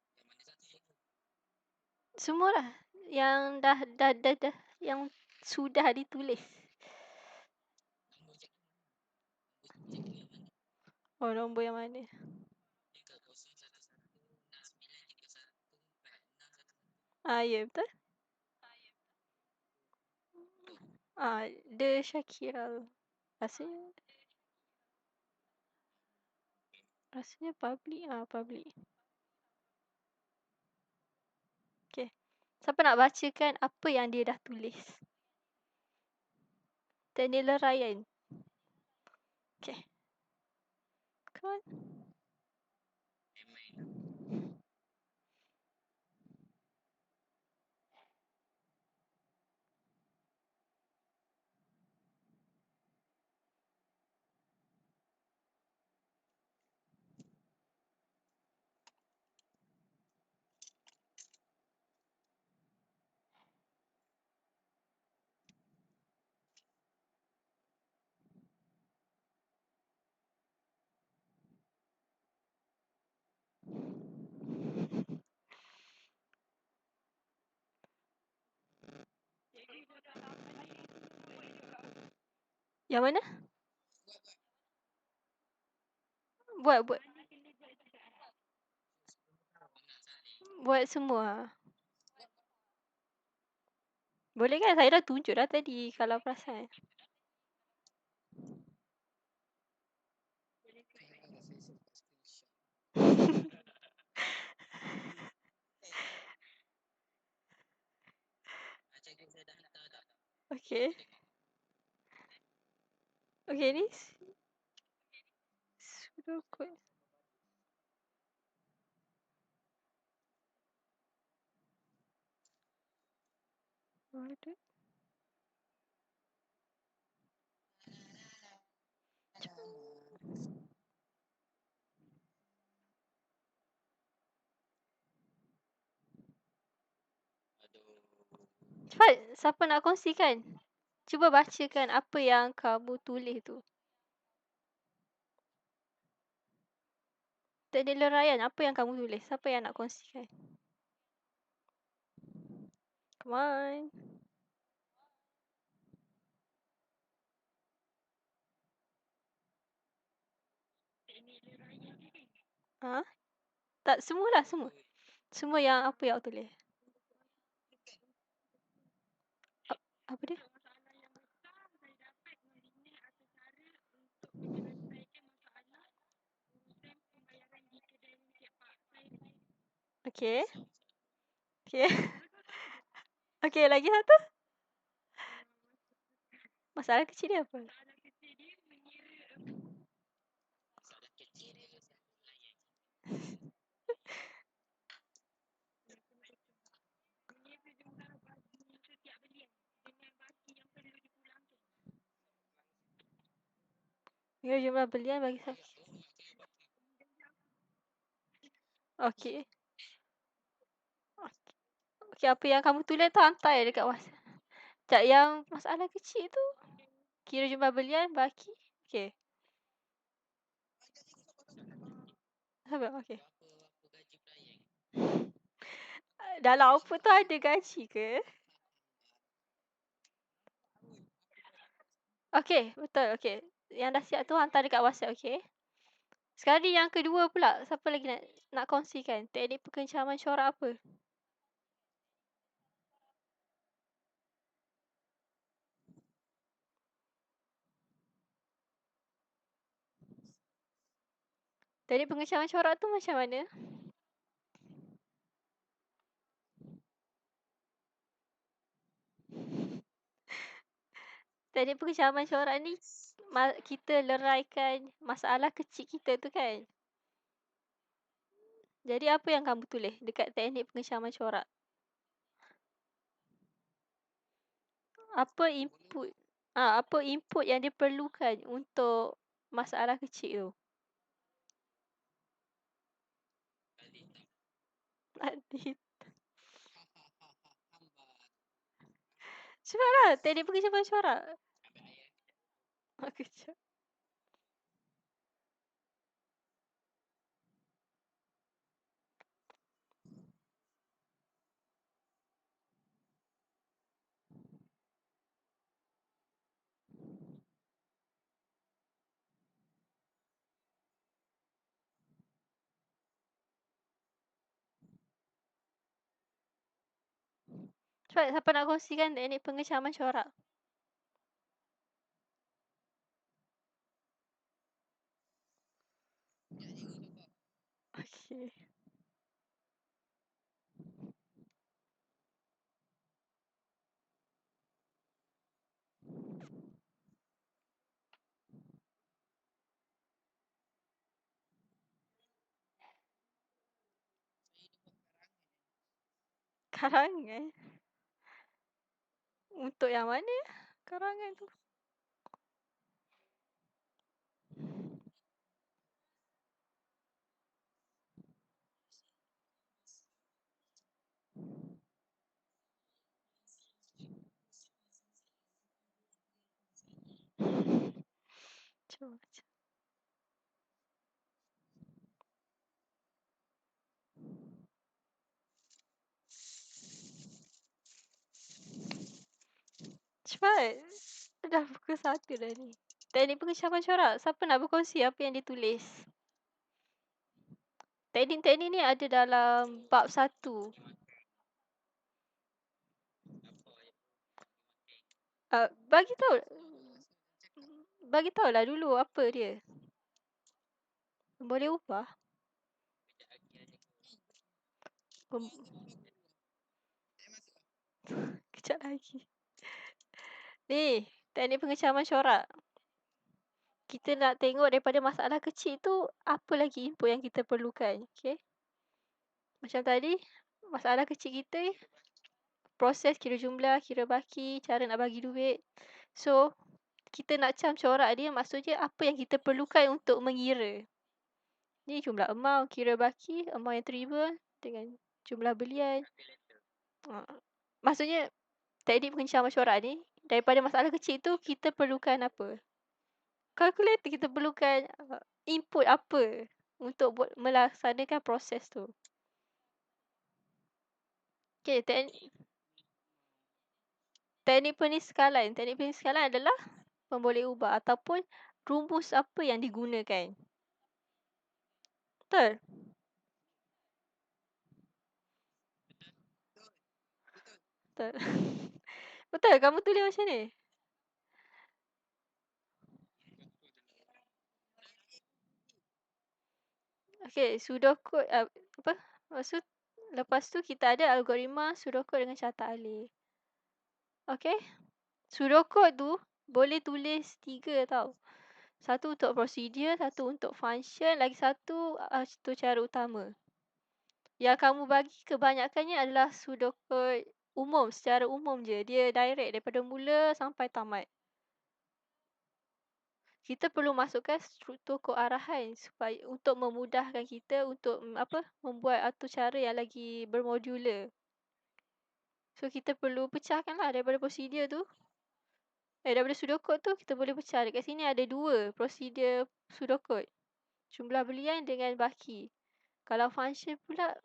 Yang mana satu yang tu? Semualah. Yang dah yang sudah ditulis. Nombor check tu mana? Nombor check tu yang mana? Oh, nombor yang mana? Dia kat 01169314611. Ya betul. The Shakira. Rasanya public. Public. Okay. Siapa nak bacakan apa yang dia dah tulis? Daniel Ryan. Okay. Come on. Main. Yang mana? Buat. Buat. Orang nak saling. Buat semua. Boleh kan? Saya dah tunjuk dah tadi kalau perasan. Kalau saya sempat screenshot. Cikgu saya dah hantar dah. Okay. Okay ni. Sudah kot. Ada. Aduh. Cepat. Siapa nak kongsikan? Cuba bacakan apa yang kamu tulis tu. Daniel Ryan, apa yang kamu tulis? Siapa yang nak kongsikan? Come on. Tak, semualah semua. Semua yang apa yang awak tulis. Apa dia? Okay. Okay. Okay, lagi satu. Masalah kecil dia apa? Masalah kecil dia selalu layan. Ya, jumlah belian bagi saya. Okay. Okay, apa yang kamu tulis tu hantar je dekat WhatsApp. Sekejap, yang masalah kecil tu. Kira jumlah belian baki. Okay. Sabar, okay. Apa gaji pelayan? Dalam apa tu ada gaji ke? Okay, betul. Okay. Yang dah siap tu hantar dekat WhatsApp, okay? Sekali yang kedua pula. Siapa lagi nak kongsikan? Teknik pengencaman corak apa? Teknik pengencaman corak tu macam mana? Teknik pengencaman corak ni kita leraikan masalah kecil kita tu kan? Jadi apa yang kamu tulis dekat teknik pengencaman corak? Apa input? Apa input yang diperlukan untuk masalah kecil tu? Adik. Cepatlah, teknik pengecapan corak. Ambil air. Kejap. Cepat, siapa nak kongsikan teknik pengecaman corak? Sekejap je kakak. Okey. Saya dia buat karangan. Karangan? Untuk yang mana karangan tu? Cuba baca. Cepat. Dah pukul 1 dah ni. Teknik pengecapan corak. Siapa nak berkongsi apa yang dia tulis? Teknik-teknik ni ada dalam bab 1. Bagi tahu. Bagi tahulah dulu apa dia. Boleh ubah. Saya masuk lah. Kejap lagi. Ni, teknik pengecaman corak. Kita nak tengok daripada masalah kecil tu, apa lagi input yang kita perlukan. Okay. Macam tadi, masalah kecil kita, proses kira jumlah, kira baki, cara nak bagi duit. So, kita nak cam corak dia, maksudnya apa yang kita perlukan untuk mengira. Ni jumlah amount, kira baki, amount yang terima dengan jumlah belian. Maksudnya, teknik pengecaman corak ni, daripada masalah kecil tu, kita perlukan apa? Kalkulator, kita perlukan input apa untuk melaksanakan proses tu. Okay, teknik peniskalan. Teknik peniskalan adalah memboleh ubah ataupun rumus apa yang digunakan. Betul? Betul. Betul, kamu tulis macam ni? Okay, pseudocode apa? Maksud, lepas tu kita ada algoritma pseudocode dengan carta alih. Okay? Pseudocode tu boleh tulis 3 tau. Satu untuk prosedur, satu untuk function, lagi satu untuk cara utama. Yang kamu bagi kebanyakannya adalah pseudocode umum, secara umum je. Dia direct daripada mula sampai tamat. Kita perlu masukkan struktur kod arahan supaya untuk memudahkan kita untuk membuat atur cara yang lagi bermodular. So kita perlu pecahkanlah daripada prosedur tu. Daripada pseudocode tu kita boleh pecah. Dekat sini ada 2 prosedur pseudocode. Jumlah belian dengan baki. Kalau function pula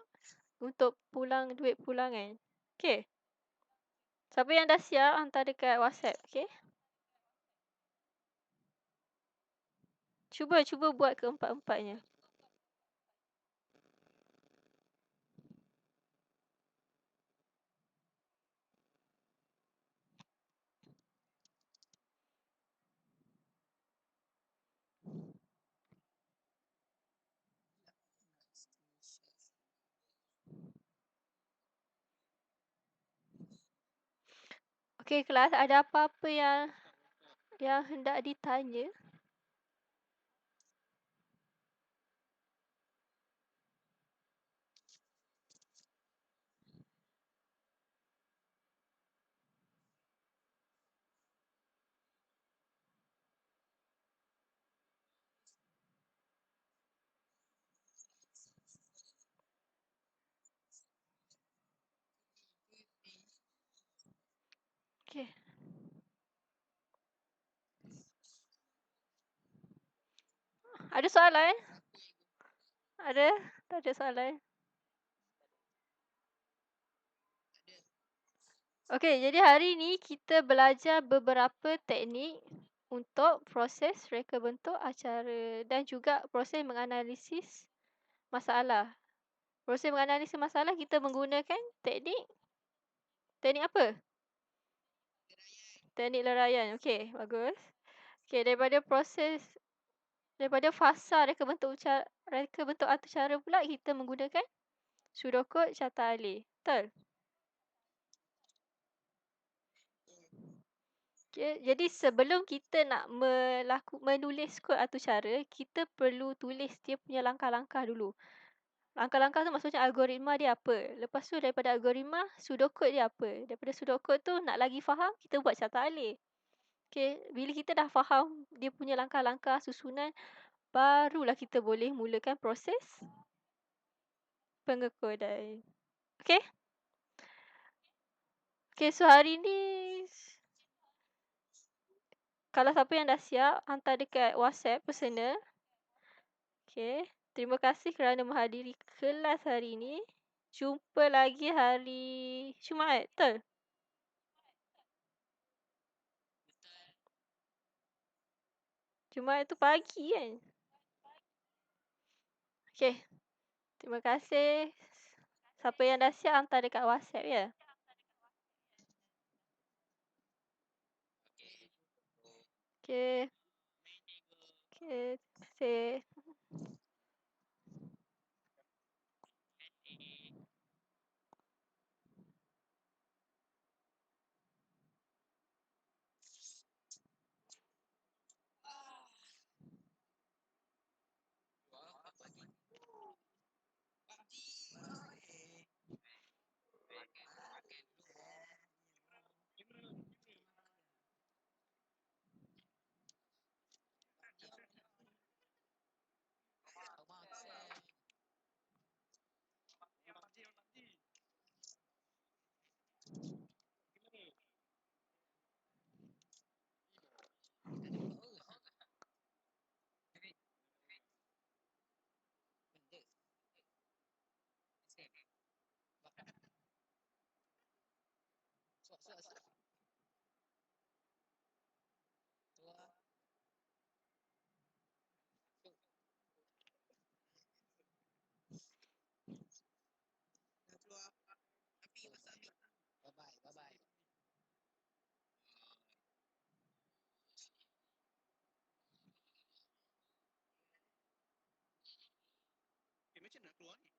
untuk pulang duit pulangan. Okay. Siapa yang dah siap hantar dekat WhatsApp. Okay. Cuba buat keempat-empatnya. Okay kelas, ada apa-apa yang hendak ditanya? Okay. Ada soalan? Ada? Tak ada soalan? Okay, jadi hari ni kita belajar beberapa teknik untuk proses reka bentuk acara dan juga proses menganalisis masalah. Proses menganalisis masalah kita menggunakan teknik apa? Teknik leraian. Okay, bagus. Okay, daripada fasa reka bentuk acara pula kita menggunakan sudokod carta alih. Betul? Okay, jadi sebelum kita nak menulis kod atau cara, kita perlu tulis dia punya langkah-langkah dulu. Langkah-langkah tu maksudnya algoritma dia apa. Lepas tu daripada algoritma, sudokod dia apa. Daripada sudokod tu nak lagi faham, kita buat carta alih. Okay, bila kita dah faham dia punya langkah-langkah susunan, barulah kita boleh mulakan proses pengekodan. Okay? Okay, so hari ni kalau siapa yang dah siap, hantar dekat WhatsApp personal. Okay. Terima kasih kerana menghadiri kelas hari ini. Jumpa lagi hari Jumaat. Betul? Jumaat tu pagi kan? Okay. Terima kasih. Siapa yang dah siap, hantar dekat WhatsApp ya. Okay. Okay. Terima kasih. Bye-bye. Macam nak keluar ni?